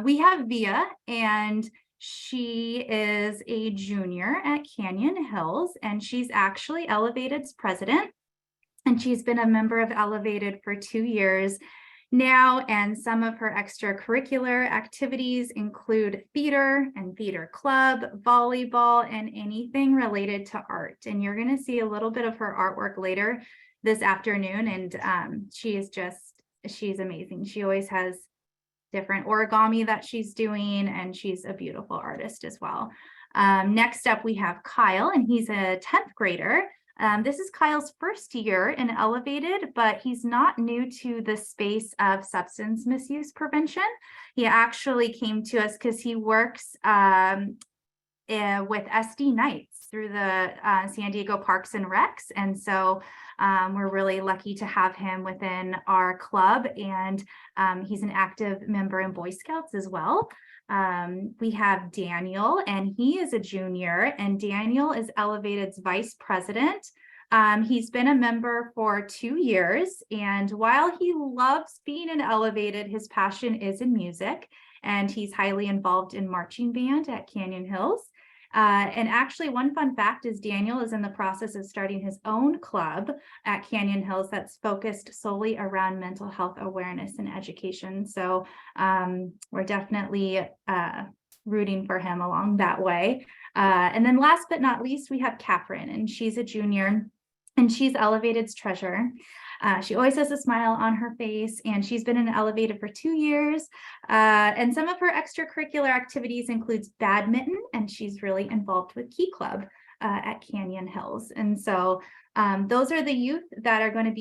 we have Via, and she is a junior at Canyon Hills, and she's actually Elevated's president, and she's been a member of Elevated for 2 years now, and some of her extracurricular activities include theater and theater club, volleyball, and anything related to art. And you're going to see a little bit of her artwork later this afternoon, and she's amazing. She always has different origami that she's doing, and she's a beautiful artist as well. Next up, we have Kyle, and he's a 10th grader. This is Kyle's first year in Elevated, but he's not new to the space of substance misuse prevention. He actually came to us because he works with SD Nights through the San Diego Parks and Recs. And so we're really lucky to have him within our club, and he's an active member in Boy Scouts as well. We have Daniel, and he is a junior, and Daniel is Elevated's vice president. He's been a member for 2 years, and while he loves being in Elevated, his passion is in music, and he's highly involved in marching band at Canyon Hills. And actually, one fun fact is Daniel is in the process of starting his own club at Canyon Hills that's focused solely around mental health awareness and education. So we're definitely rooting for him along that way. And then last but not least, we have Catherine, and she's a junior, and she's Elevated's treasurer. She always has a smile on her face, and she's been in Elevated for 2 years. And some of her extracurricular activities includes badminton, and she's really involved with Key Club at Canyon Hills. And so those are the youth that are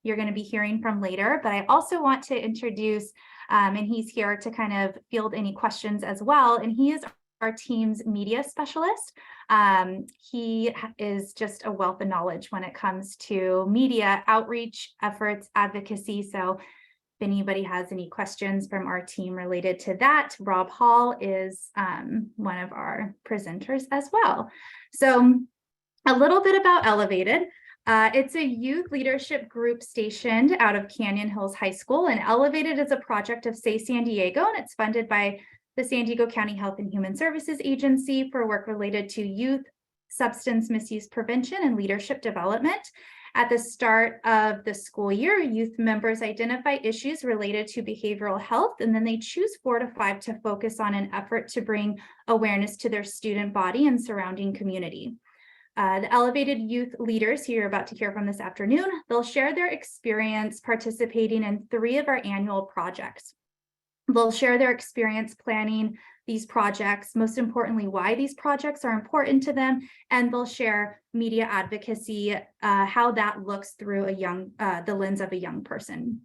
you're going to be hearing from later. But I also want to introduce, and he's here to kind of field any questions as well. And he is our team's media specialist. He is just a wealth of knowledge when it comes to media outreach efforts, advocacy. So if anybody has any questions from our team related to that, Rob Hall is one of our presenters as well. So a little bit about Elevated. It's a youth leadership group stationed out of Canyon Hills High School, and Elevated is a project of Stay San Diego, and it's funded by the San Diego County Health and Human Services Agency for work related to youth substance misuse prevention and leadership development. At the start of the school year, youth members identify issues related to behavioral health, and then they choose 4 to 5 to focus on an effort to bring awareness to their student body and surrounding community. The Elevated youth leaders who you're about to hear from this afternoon, they'll share their experience participating in 3 of our annual projects. They'll share their experience planning these projects, most importantly, why these projects are important to them, and they'll share media advocacy, how that looks through the lens of a young person.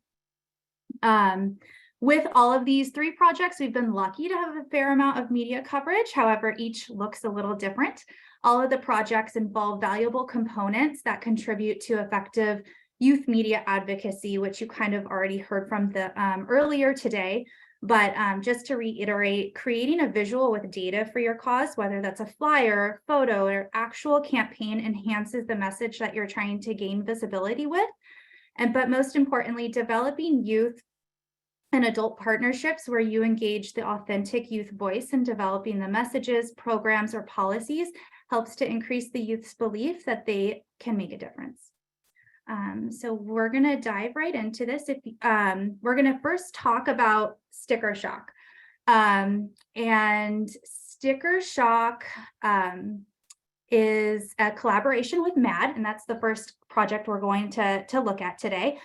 With all of these 3 projects, we've been lucky to have a fair amount of media coverage. However, each looks a little different. All of the projects involve valuable components that contribute to effective youth media advocacy, which you kind of already heard from the earlier today. But just to reiterate, creating a visual with data for your cause, whether that's a flyer, photo, or actual campaign, enhances the message that you're trying to gain visibility with. But most importantly, developing youth and adult partnerships where you engage the authentic youth voice in developing the messages, programs, or policies helps to increase the youth's belief that they can make a difference. So we're going to dive right into this. We're going to first talk about sticker shock. And sticker shock is a collaboration with MAD, and that's the first project we're going to look at today.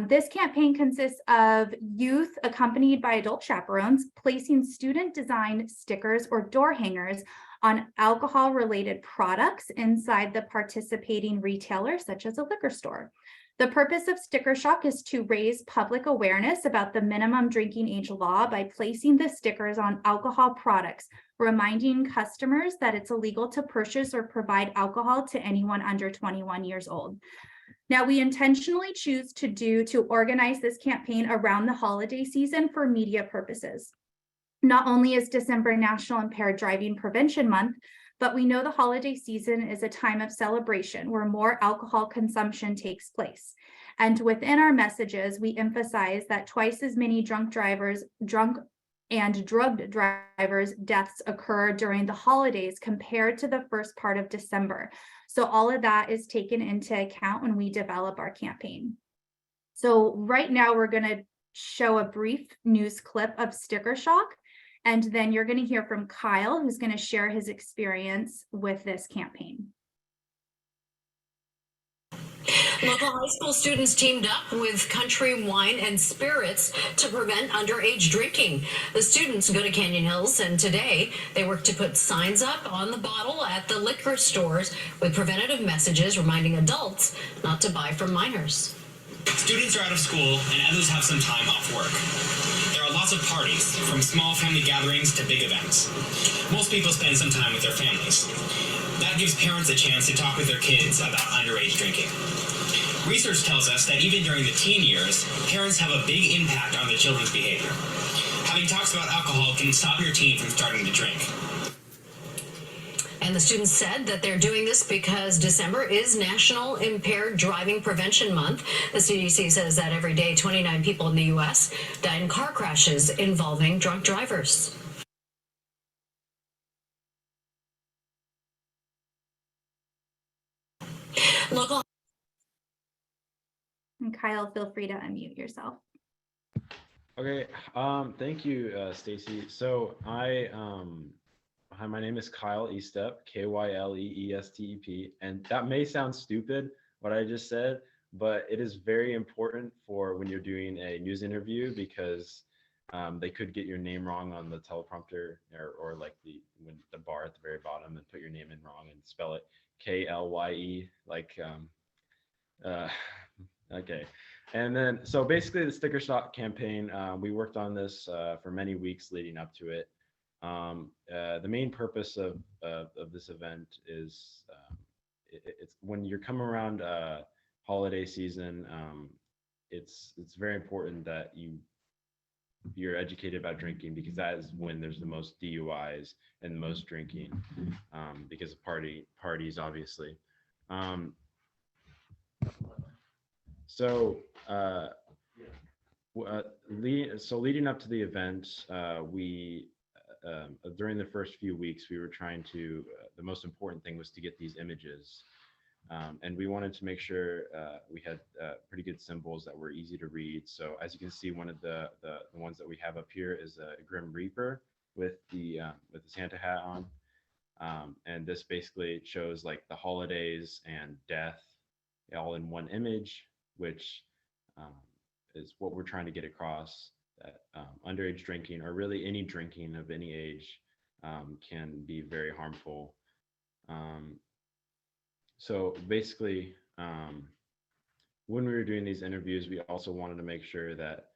This campaign consists of youth accompanied by adult chaperones placing student-designed stickers or door hangers on alcohol-related products inside the participating retailer, such as a liquor store. The purpose of Sticker Shock is to raise public awareness about the minimum drinking age law by placing the stickers on alcohol products, reminding customers that it's illegal to purchase or provide alcohol to anyone under 21 years old. Now, we intentionally choose to organize this campaign around the holiday season for media purposes. Not only is December National Impaired Driving Prevention Month, but we know the holiday season is a time of celebration where more alcohol consumption takes place. And within our messages, we emphasize that twice as many drunk and drugged drivers deaths occur during the holidays compared to the first part of December. So all of that is taken into account when we develop our campaign. So right now we're going to show a brief news clip of Sticker Shock, and then you're going to hear from Kyle, who's going to share his experience with this campaign. Local high school students teamed up with Country Wine and Spirits to prevent underage drinking. The students go to Canyon Hills, and today they work to put signs up on the bottle at the liquor stores with preventative messages reminding adults not to buy from minors. Students are out of school and others have some time off work. There are lots of parties, from small family gatherings to big events. Most people spend some time with their families. That gives parents a chance to talk with their kids about underage drinking. Research tells us that even during the teen years, parents have a big impact on their children's behavior. Having talks about alcohol can stop your teen from starting to drink. And the students said that they're doing this because December is National Impaired Driving Prevention Month. The CDC says that every day 29 people in the U.S. die in car crashes involving drunk drivers. Local. And Kyle, feel free to unmute yourself. Okay, thank you, Stacy. So hi, my name is Kyle Estep, Kyleestep, and that may sound stupid, what I just said, but it is very important for when you're doing a news interview because they could get your name wrong on the teleprompter or like the bar at the very bottom and put your name in wrong and spell it Klye, like okay. And then, so basically the Sticker Shock campaign, we worked on this for many weeks leading up to it. The main purpose of this event is it's when you're coming around holiday season, it's very important that you're educated about drinking because that is when there's the most DUIs and the most drinking because of parties, obviously. So leading up to the event, we during the first few weeks, we were trying to, the most important thing was to get these images. And we wanted to make sure we had pretty good symbols that were easy to read. So as you can see, one of the ones that we have up here is a Grim Reaper with the Santa hat on. And this basically shows like the holidays and death all in one image, which is what we're trying to get across, that underage drinking or really any drinking of any age can be very harmful. So basically, when we were doing these interviews, we also wanted to make sure that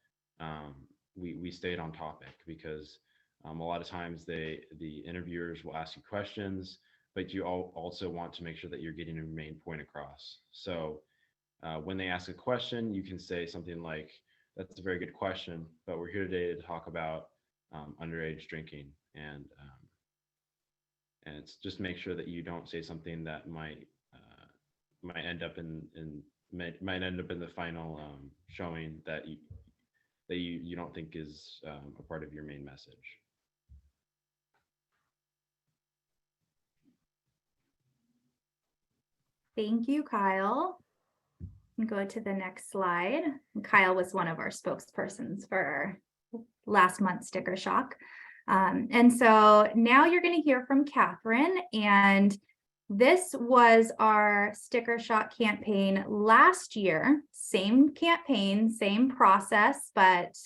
we stayed on topic because a lot of times the interviewers will ask you questions, but you also want to make sure that you're getting your main point across. So when they ask a question, you can say something like, that's a very good question, but we're here today to talk about underage drinking, and it's just make sure that you don't say something that might end up in might end up in the final showing that you don't think is a part of your main message. Thank you, Kyle. Go to the next slide. Kyle was one of our spokespersons for our last month's sticker shock. And so now you're going to hear from Catherine, and this was our sticker shock campaign last year. Same campaign, same process, but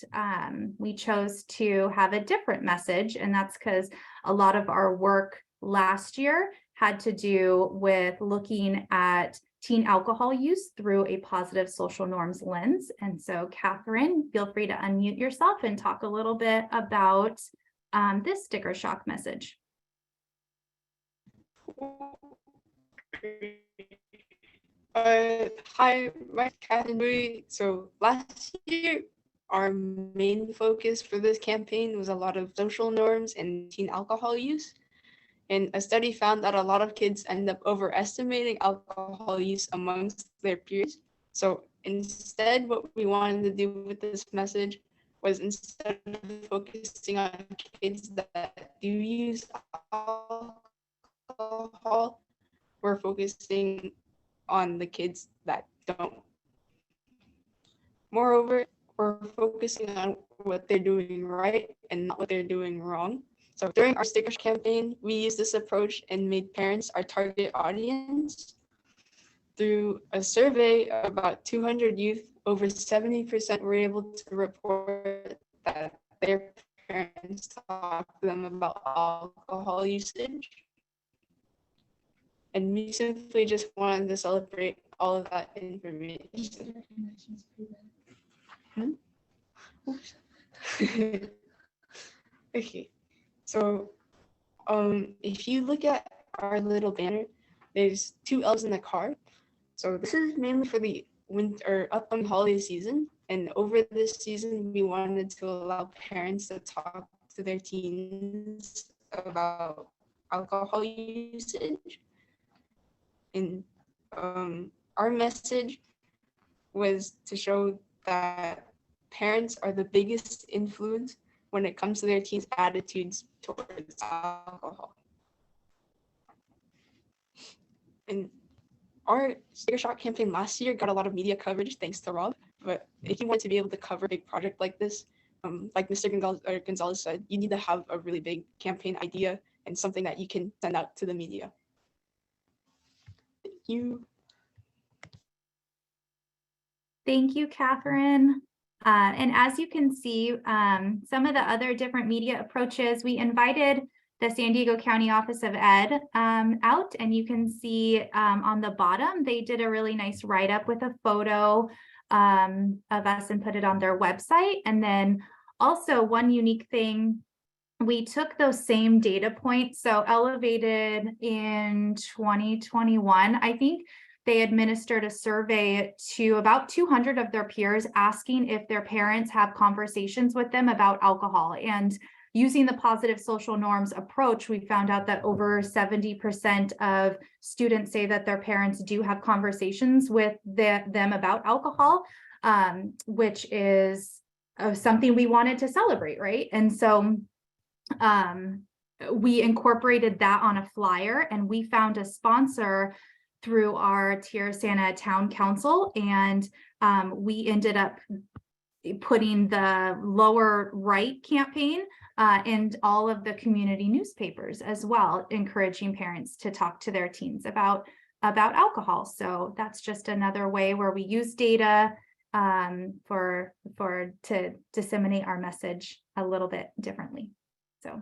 we chose to have a different message, and that's because a lot of our work last year had to do with looking at teen alcohol use through a positive social norms lens. And so, Catherine, feel free to unmute yourself and talk a little bit about this sticker shock message. Hi, my Catherine. So last year, our main focus for this campaign was a lot of social norms and teen alcohol use. And a study found that a lot of kids end up overestimating alcohol use amongst their peers. So instead, what we wanted to do with this message was, instead of focusing on kids that do use alcohol, we're focusing on the kids that don't. Moreover, we're focusing on what they're doing right and not what they're doing wrong. So during our sticker campaign, we used this approach and made parents our target audience. Through a survey of about 200 youth, over 70% were able to report that their parents talked to them about alcohol usage. And we simply just wanted to celebrate all of that information. Okay, so if you look at our little banner, there's 2 elves in the car. So this is mainly for the winter upcoming holiday season. And over this season, we wanted to allow parents to talk to their teens about alcohol usage. And our message was to show that parents are the biggest influence when it comes to their teens' attitudes towards alcohol. And our sticker shock campaign last year got a lot of media coverage thanks to Rob. But if you want to be able to cover a big project like this, like Mr. Gonzales said, you need to have a really big campaign idea and something that you can send out to the media. Thank you. Thank you, Catherine. And as you can see, some of the other different media approaches, we invited the San Diego County Office of Ed out, and you can see on the bottom, they did a really nice write-up with a photo of us and put it on their website. And then also one unique thing, we took those same data points. So Elevated in 2021, I think they administered a survey to about 200 of their peers, asking if their parents have conversations with them about alcohol. And using the positive social norms approach, we found out that over 70% of students say that their parents do have conversations with them about alcohol, which is something we wanted to celebrate, right? And so we incorporated that on a flyer, and we found a sponsor through our Tierra Town Council, and we ended up putting the lower right campaign and all of the community newspapers as well, encouraging parents to talk to their teens about alcohol. So that's just another way where we use data to disseminate our message a little bit differently. So,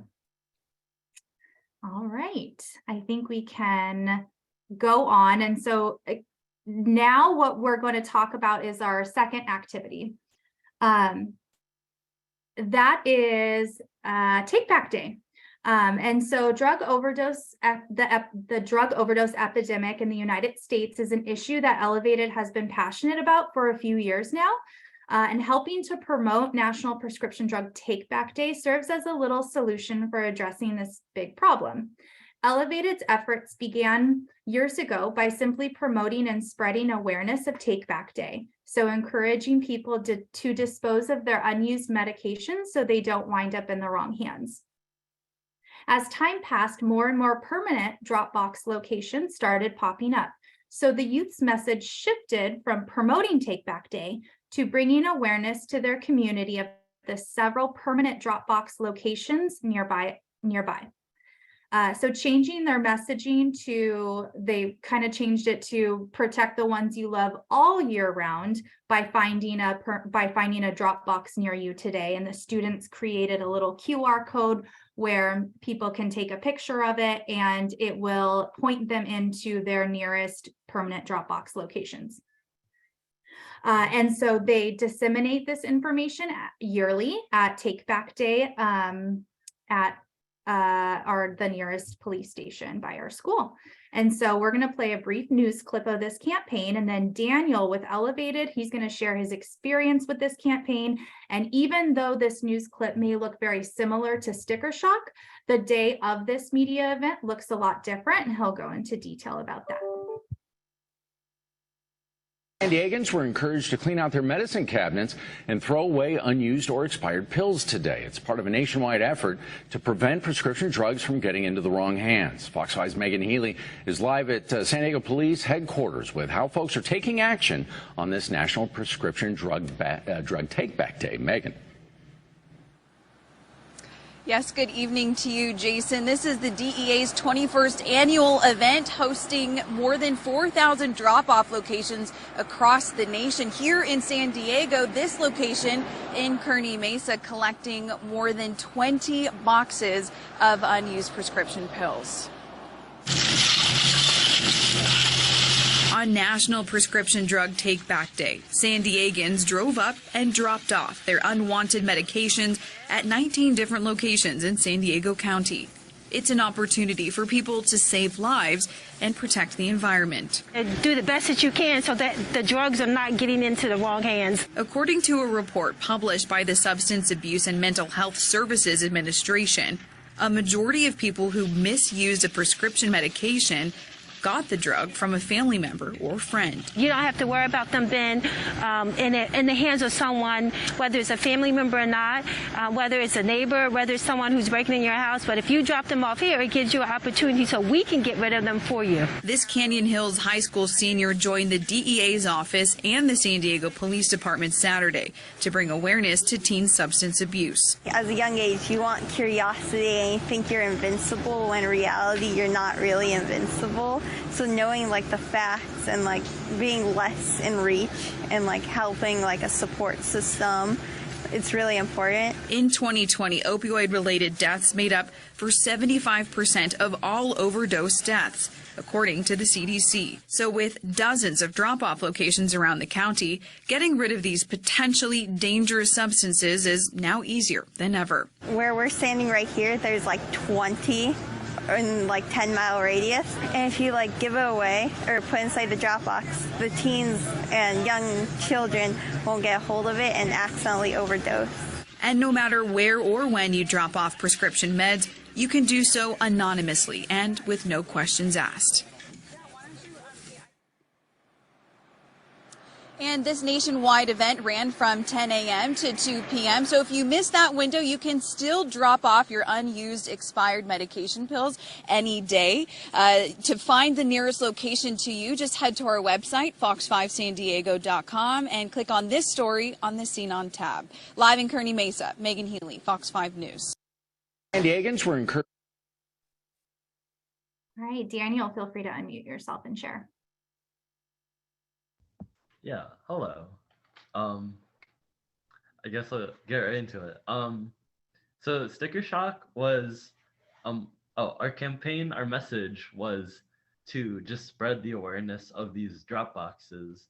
all right, I think we can go on. And so now what we're going to talk about is our second activity. That is Take Back Day. And so drug overdose, the drug overdose epidemic in the United States is an issue that Elevated has been passionate about for a few years now. And helping to promote National Prescription Drug Take Back Day serves as a little solution for addressing this big problem. Elevated's efforts began years ago by simply promoting and spreading awareness of Take Back Day. So encouraging people to dispose of their unused medications so they don't wind up in the wrong hands. As time passed, more and more permanent Dropbox locations started popping up. So the youth's message shifted from promoting Take Back Day to bringing awareness to their community of the several permanent Dropbox locations nearby. So changing their messaging they kind of changed it to protect the ones you love all year round by finding a Dropbox near you today. And the students created a little QR code where people can take a picture of it and it will point them into their nearest permanent Dropbox locations. And so they disseminate this information yearly at Take Back Day at the nearest police station by our school. And so we're going to play a brief news clip of this campaign, and then Daniel with Elevated, he's going to share his experience with this campaign. And even though this news clip may look very similar to Sticker Shock, the day of this media event looks a lot different, and he'll go into detail about that. San Diegans were encouraged to clean out their medicine cabinets and throw away unused or expired pills today. It's part of a nationwide effort to prevent prescription drugs from getting into the wrong hands. Fox 5's Megan Healy is live at San Diego Police headquarters with how folks are taking action on this National Prescription Drug Take Back Day. Megan. Yes, good evening to you, Jason. This is the DEA's 21st annual event, hosting more than 4,000 drop-off locations across the nation. Here in San Diego, this location in Kearny Mesa collecting more than 20 boxes of unused prescription pills. On National Prescription Drug Take Back Day, San Diegans drove up and dropped off their unwanted medications at 19 different locations in San Diego County. It's an opportunity for people to save lives and protect the environment. Do the best that you can so that the drugs are not getting into the wrong hands. According to a report published by the Substance Abuse and Mental Health Services Administration, a majority of people who misused a prescription medication got the drug from a family member or friend. You don't have to worry about them being in the hands of someone, whether it's a family member or not, whether it's a neighbor, whether it's someone who's breaking in your house. But if you drop them off here, it gives you an opportunity so we can get rid of them for you. This Canyon Hills High School senior joined the DEA's office and the San Diego Police Department Saturday to bring awareness to teen substance abuse. As a young age, you want curiosity and you think you're invincible when in reality you're not really invincible. So knowing like the facts and like being less in reach and like helping like a support system, it's really important. In 2020, opioid-related deaths made up for 75% of all overdose deaths, according to the CDC. So with dozens of drop-off locations around the county, getting rid of these potentially dangerous substances is now easier than ever. Where we're standing right here, there's like 20 in like 10-mile radius, and if you like give it away or put inside the drop box, the teens and young children won't get a hold of it and accidentally overdose. And no matter where or when you drop off prescription meds, you can do so anonymously and with no questions asked. And this nationwide event ran from 10 a.m. to 2 p.m. So if you missed that window, you can still drop off your unused expired medication pills any day. To find the nearest location to you, just head to our website, fox5sandiego.com, and click on this story on the Scene On tab. Live in Kearny Mesa, Megan Healy, Fox 5 News. San Diegans were encouraged. All right, Daniel, feel free to unmute yourself and share. Yeah, hello. I guess I'll get right into it. So Sticker Shock was, our campaign, our message was to just spread the awareness of these drop boxes,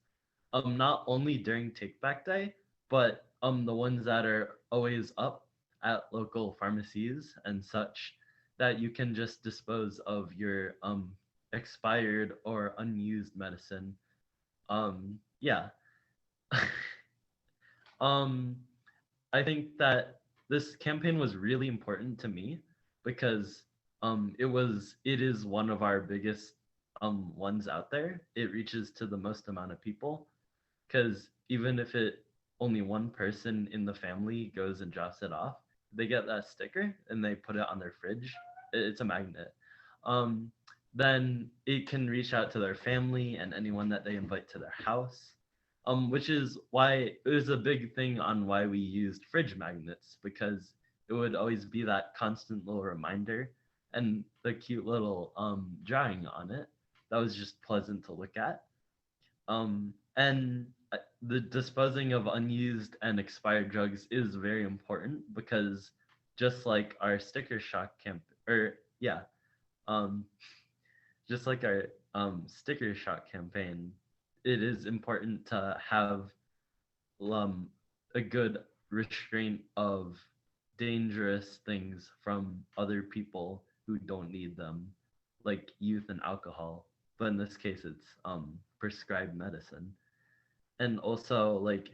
not only during Take Back Day, but the ones that are always up at local pharmacies and such, that you can just dispose of your expired or unused medicine. Yeah. I think that this campaign was really important to me because it is one of our biggest ones out there. It reaches to the most amount of people because even if it only one person in the family goes and drops it off, they get that sticker and they put it on their fridge. It's a magnet. Um, then it can reach out to their family and anyone that they invite to their house. Which is why it was a big thing on why we used fridge magnets, because it would always be that constant little reminder and the cute little drawing on it that was just pleasant to look at. And the disposing of unused and expired drugs is very important because just like our sticker shock camp, or yeah, um, just like our sticker shock campaign, it is important to have a good restraint of dangerous things from other people who don't need them, like youth and alcohol. But in this case, it's prescribed medicine. And also, like,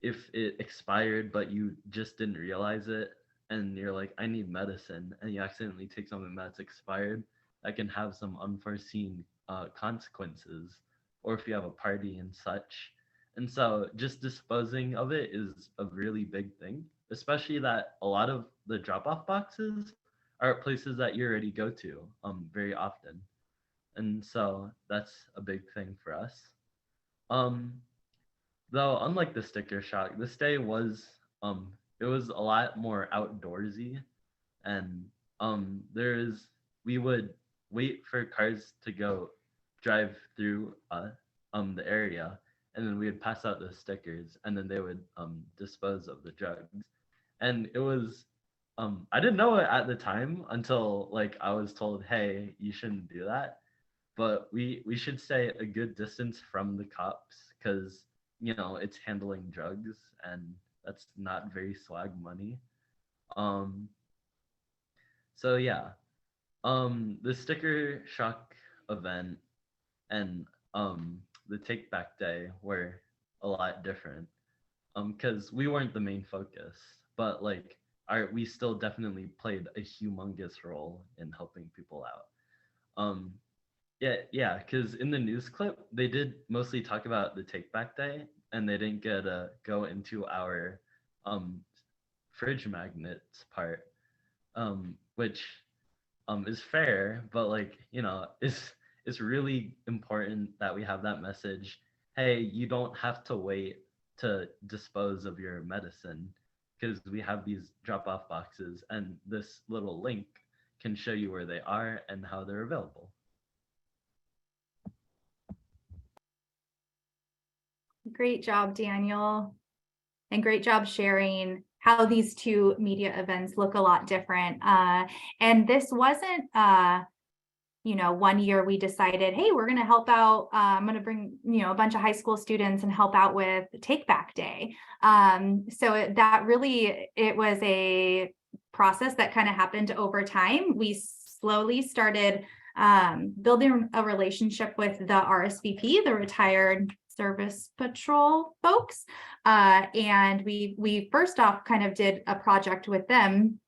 if it expired but you just didn't realize it, and you're like, I need medicine, and you accidentally take something that's expired, that can have some unforeseen consequences, or if you have a party and such. And so just disposing of it is a really big thing, especially that a lot of the drop-off boxes are at places that you already go to very often. And so that's a big thing for us. Um, Though unlike the sticker shock, this day was it was a lot more outdoorsy, and we would wait for cars to go drive through the area, and then we would pass out the stickers, and then they would dispose of the drugs. And it was I didn't know it at the time until like I was told, hey, you shouldn't do that. But we should stay a good distance from the cops because it's handling drugs and that's not very swag money. Um, so yeah, the sticker shock event and the take back day were a lot different. Because we weren't the main focus, but like we still definitely played a humongous role in helping people out. Um, yeah, because in the news clip, they did mostly talk about the Take Back Day, and they didn't get to go into our um, fridge magnets part, which is fair, but like it's really important that we have that message. Hey, you don't have to wait to dispose of your medicine because we have these drop-off boxes, and this little link can show you where they are and how they're available. Great job, Daniel. And great job sharing how these two media events look a lot different. And this wasn't, 1 year we decided, hey, we're going to help out. I'm going to bring, a bunch of high school students and help out with Take Back Day. So it was a process that kind of happened over time. We slowly started building a relationship with the RSVP, the Retired Service Patrol folks. And we first off kind of did a project with them.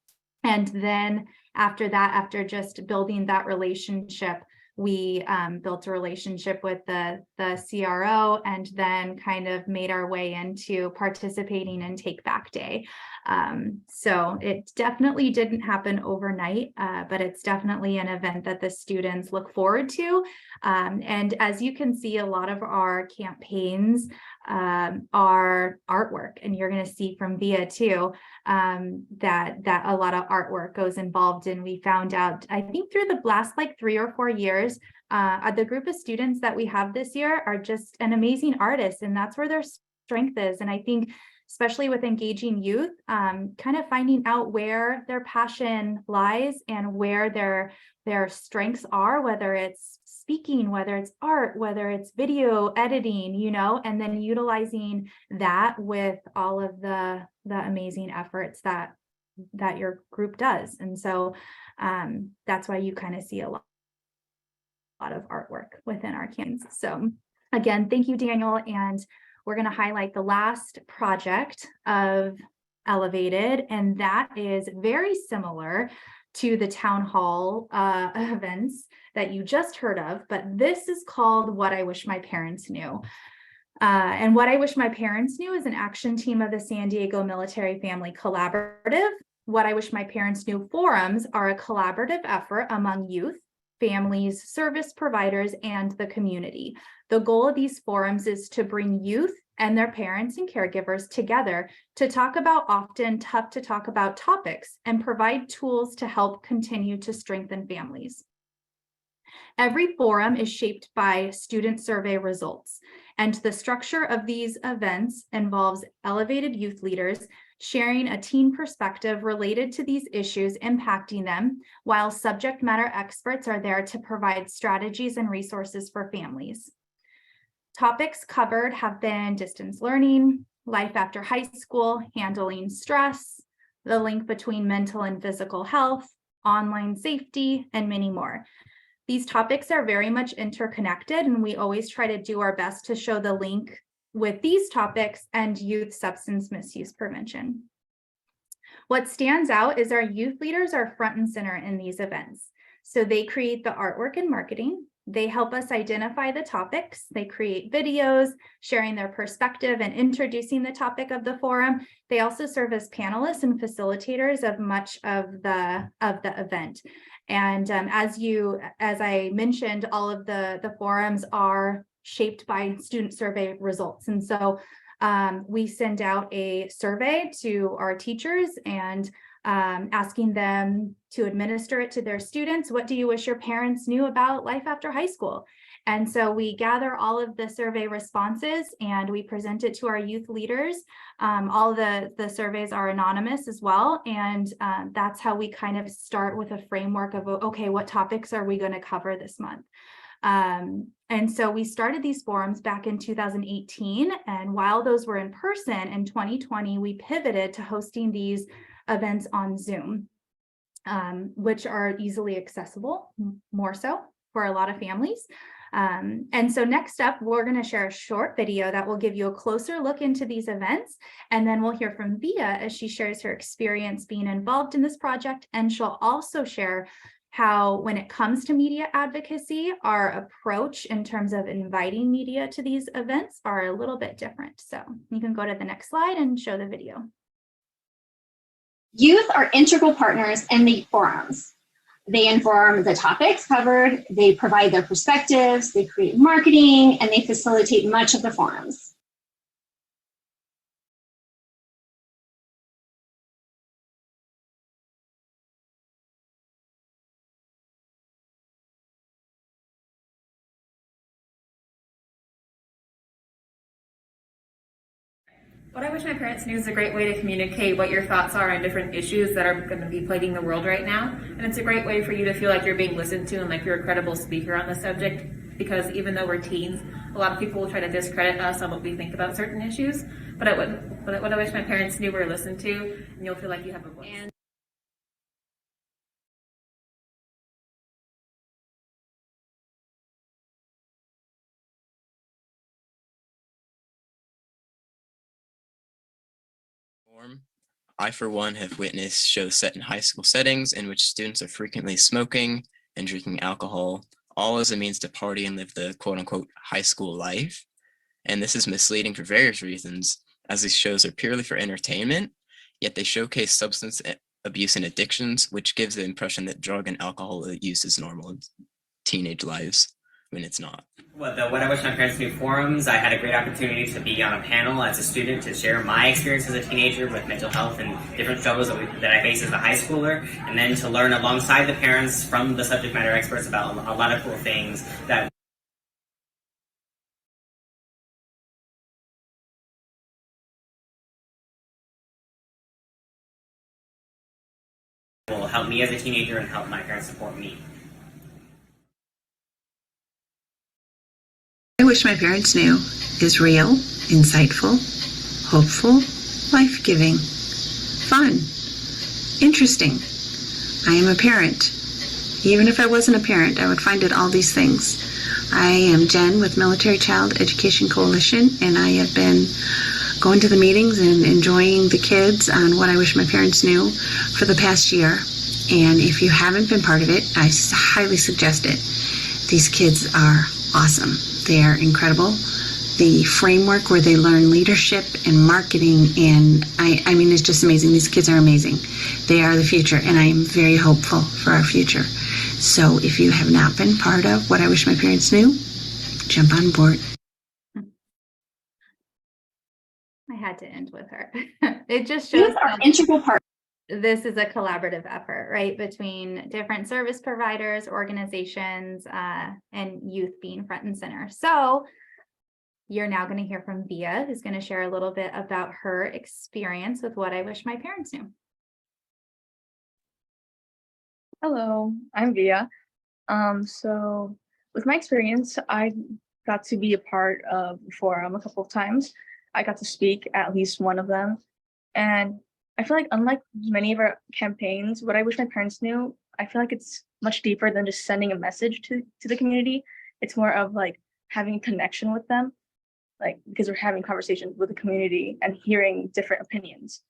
And then after that, after just building that relationship, we built a relationship with the CRO and then kind of made our way into participating in Take Back Day. So it definitely didn't happen overnight, but it's definitely an event that the students look forward to. And as you can see, a lot of our campaigns are artwork, and you're going to see from Via too, that a lot of artwork goes involved. And we found out, I think through the last like 3 or 4 years, the group of students that we have this year are just an amazing artist, and that's where their strength is. And I think especially with engaging youth, kind of finding out where their passion lies and where their strengths are, whether it's speaking, whether it's art, whether it's video editing, and then utilizing that with all of the amazing efforts that your group does. And so that's why you kind of see a lot of artwork within our campaigns. So again, thank you, Daniel. And we're going to highlight the last project of Elevated, and that is very similar to the town hall events that you just heard of, but this is called What I Wish My Parents Knew. And What I Wish My Parents Knew is an action team of the San Diego Military Family Collaborative. What I Wish My Parents Knew forums are a collaborative effort among youth, families, service providers, and the community. The goal of these forums is to bring youth and their parents and caregivers together to talk about often tough to talk about topics and provide tools to help continue to strengthen families. Every forum is shaped by student survey results, and the structure of these events involves elevated youth leaders sharing a teen perspective related to these issues impacting them, while subject matter experts are there to provide strategies and resources for families. Topics covered have been distance learning, life after high school, handling stress, the link between mental and physical health, online safety, and many more. These topics are very much interconnected, and we always try to do our best to show the link with these topics and youth substance misuse prevention. What stands out is our youth leaders are front and center in these events. So they create the artwork and marketing. They help us identify the topics. They create videos, sharing their perspective and introducing the topic of the forum. They also serve as panelists and facilitators of much of the event. And as I mentioned, all of the forums are shaped by student survey results. And so we send out a survey to our teachers and asking them to administer it to their students. What do you wish your parents knew about life after high school? And so we gather all of the survey responses and we present it to our youth leaders. All the surveys are anonymous as well. And that's how we kind of start with a framework of, okay, what topics are we going to cover this month? And so we started these forums back in 2018. And while those were in person in 2020, we pivoted to hosting these events on Zoom, which are easily accessible, more so for a lot of families. And so next up, we're going to share a short video that will give you a closer look into these events. And then we'll hear from Villa as she shares her experience being involved in this project. And she'll also share how, when it comes to media advocacy, our approach in terms of inviting media to these events are a little bit different. So you can go to the next slide and show the video. Youth are integral partners in the forums. They inform the topics covered, they provide their perspectives, they create marketing, and they facilitate much of the forums. What I Wish My Parents Knew is a great way to communicate what your thoughts are on different issues that are going to be plaguing the world right now. And it's a great way for you to feel like you're being listened to and like you're a credible speaker on the subject, because even though we're teens, a lot of people will try to discredit us on what we think about certain issues. But what I Wish My Parents Knew we're listened to, and you'll feel like you have a voice. I, for one, have witnessed shows set in high school settings in which students are frequently smoking and drinking alcohol, all as a means to party and live the quote-unquote high school life. And this is misleading for various reasons, as these shows are purely for entertainment, yet they showcase substance abuse and addictions, which gives the impression that drug and alcohol use is normal in teenage lives, when it's not. Well, the What I Wish My Parents Knew forums, I had a great opportunity to be on a panel as a student to share my experience as a teenager with mental health and different struggles that I face as a high schooler, and then to learn alongside the parents from the subject matter experts about a lot of cool things that will help me as a teenager and help my parents support me. I Wish My Parents Knew is real, insightful, hopeful, life-giving, fun, interesting. I am a parent. Even if I wasn't a parent, I would find it all these things. I am Jen with Military Child Education Coalition, and I have been going to the meetings and enjoying the kids on What I Wish My Parents Knew for the past year. And if you haven't been part of it, I highly suggest it. These kids are awesome. They are incredible. The framework where they learn leadership and marketing, and I mean, it's just amazing. These kids are amazing. They are the future, and I am very hopeful for our future. So if you have not been part of What I Wish My Parents Knew, jump on board. I had to end with her. It just shows Youth are integral part. This is a collaborative effort, right, between different service providers, organizations, and youth being front and center. So you're now going to hear from Villa, who's going to share a little bit about her experience with What I Wish My Parents Knew. Hello, I'm Villa. So with my experience, I got to be a part of the forum a couple of times. I got to speak at least one of them. And I feel like unlike many of our campaigns, What I Wish My Parents Knew, I feel like it's much deeper than just sending a message to the community. It's more of like having a connection with them, like because we're having conversations with the community and hearing different opinions.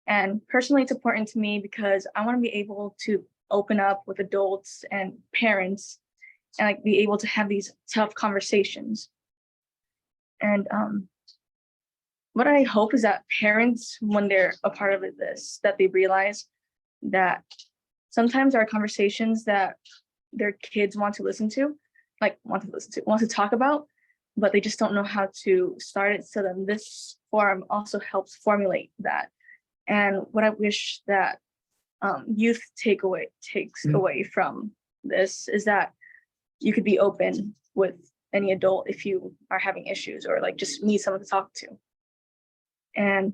And personally, it's important to me because I want to be able to open up with adults and parents and like be able to have these tough conversations. And what I hope is that parents, when they're a part of this, that they realize that sometimes there are conversations that their kids want to talk about, but they just don't know how to start it. So then this forum also helps formulate that. And what I wish that youth takes away from this is that you could be open with any adult if you are having issues or like just need someone to talk to. And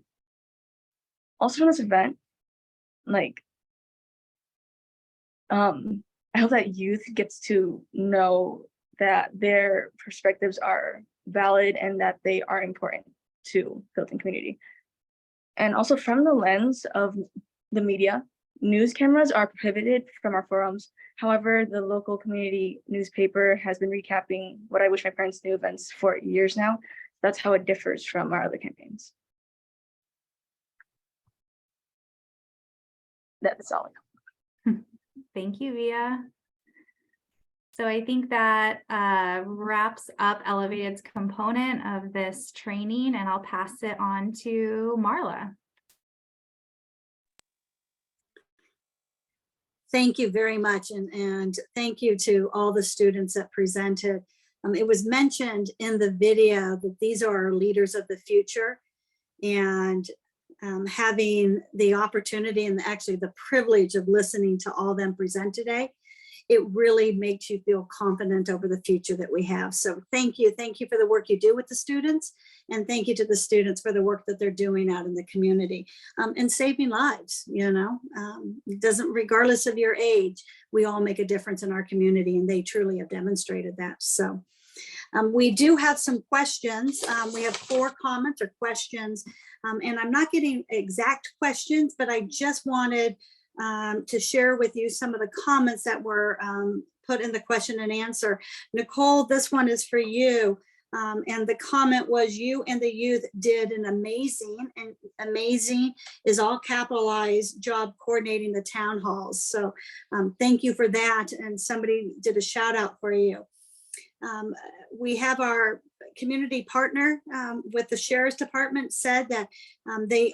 also from this event, like I hope that youth gets to know that their perspectives are valid and that they are important to building community. And also from the lens of the media, news cameras are prohibited from our forums. However, the local community newspaper has been recapping What I Wish My Parents Knew events for years now. That's how it differs from our other campaigns. That's all. Thank you, Villa. So I think that wraps up Elevated's component of this training, and I'll pass it on to Marla. Thank you very much, and thank you to all the students that presented. It was mentioned in the video that these are our leaders of the future, and having the opportunity and actually the privilege of listening to all them present today, it really makes you feel confident over the future that we have. So thank you for the work you do with the students, and thank you to the students for the work that they're doing out in the community and saving lives. It doesn't, regardless of your age, we all make a difference in our community, and they truly have demonstrated that. So we do have some questions. We have 4 comments or questions, and I'm not getting exact questions, but I just wanted to share with you some of the comments that were put in the question and answer. Nicole, this one is for you. And the comment was, you and the youth did an amazing, and amazing is all capitalized, job coordinating the town halls. So thank you for that. And somebody did a shout out for you. We have our community partner with the Sheriff's Department said that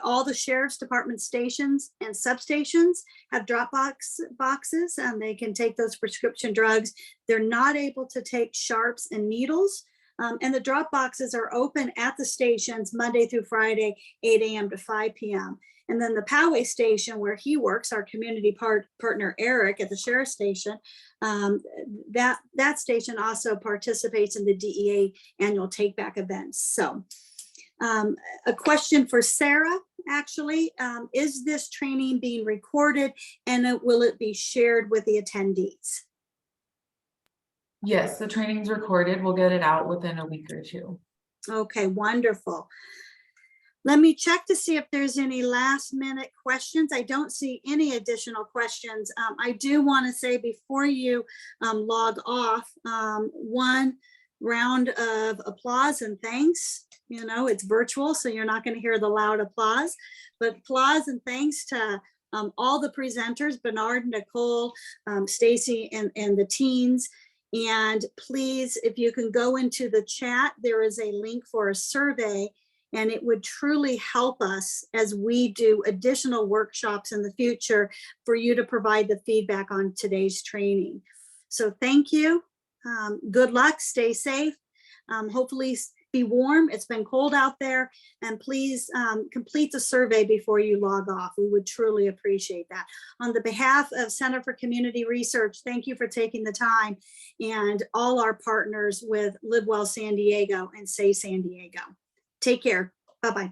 all the Sheriff's Department stations and substations have drop boxes, and they can take those prescription drugs. They're not able to take sharps and needles. And the drop boxes are open at the stations Monday through Friday, 8 a.m. to 5 p.m. And then the Poway station where he works, our community partner, Eric, at the Sheriff's Station, that station also participates in the DEA annual take back events. So a question for Sarah, actually, is this training being recorded, and will it be shared with the attendees? Yes, the training's recorded. We'll get it out within a week or 2. Okay, wonderful. Let me check to see if there's any last minute questions. I don't see any additional questions. I do want to say before you log off, one, round of applause and thanks. You know, it's virtual, so you're not going to hear the loud applause, but applause and thanks to all the presenters, Bernard, Nicole, Stacy, and the teens. And please, if you can go into the chat, there is a link for a survey, and it would truly help us as we do additional workshops in the future for you to provide the feedback on today's training. So thank you. Good luck, stay safe. Hopefully be warm. It's been cold out there, and please complete the survey before you log off. We would truly appreciate that. On the behalf of Center for Community Research, thank you for taking the time, and all our partners with Live Well San Diego and Say San Diego. Take care. Bye-bye.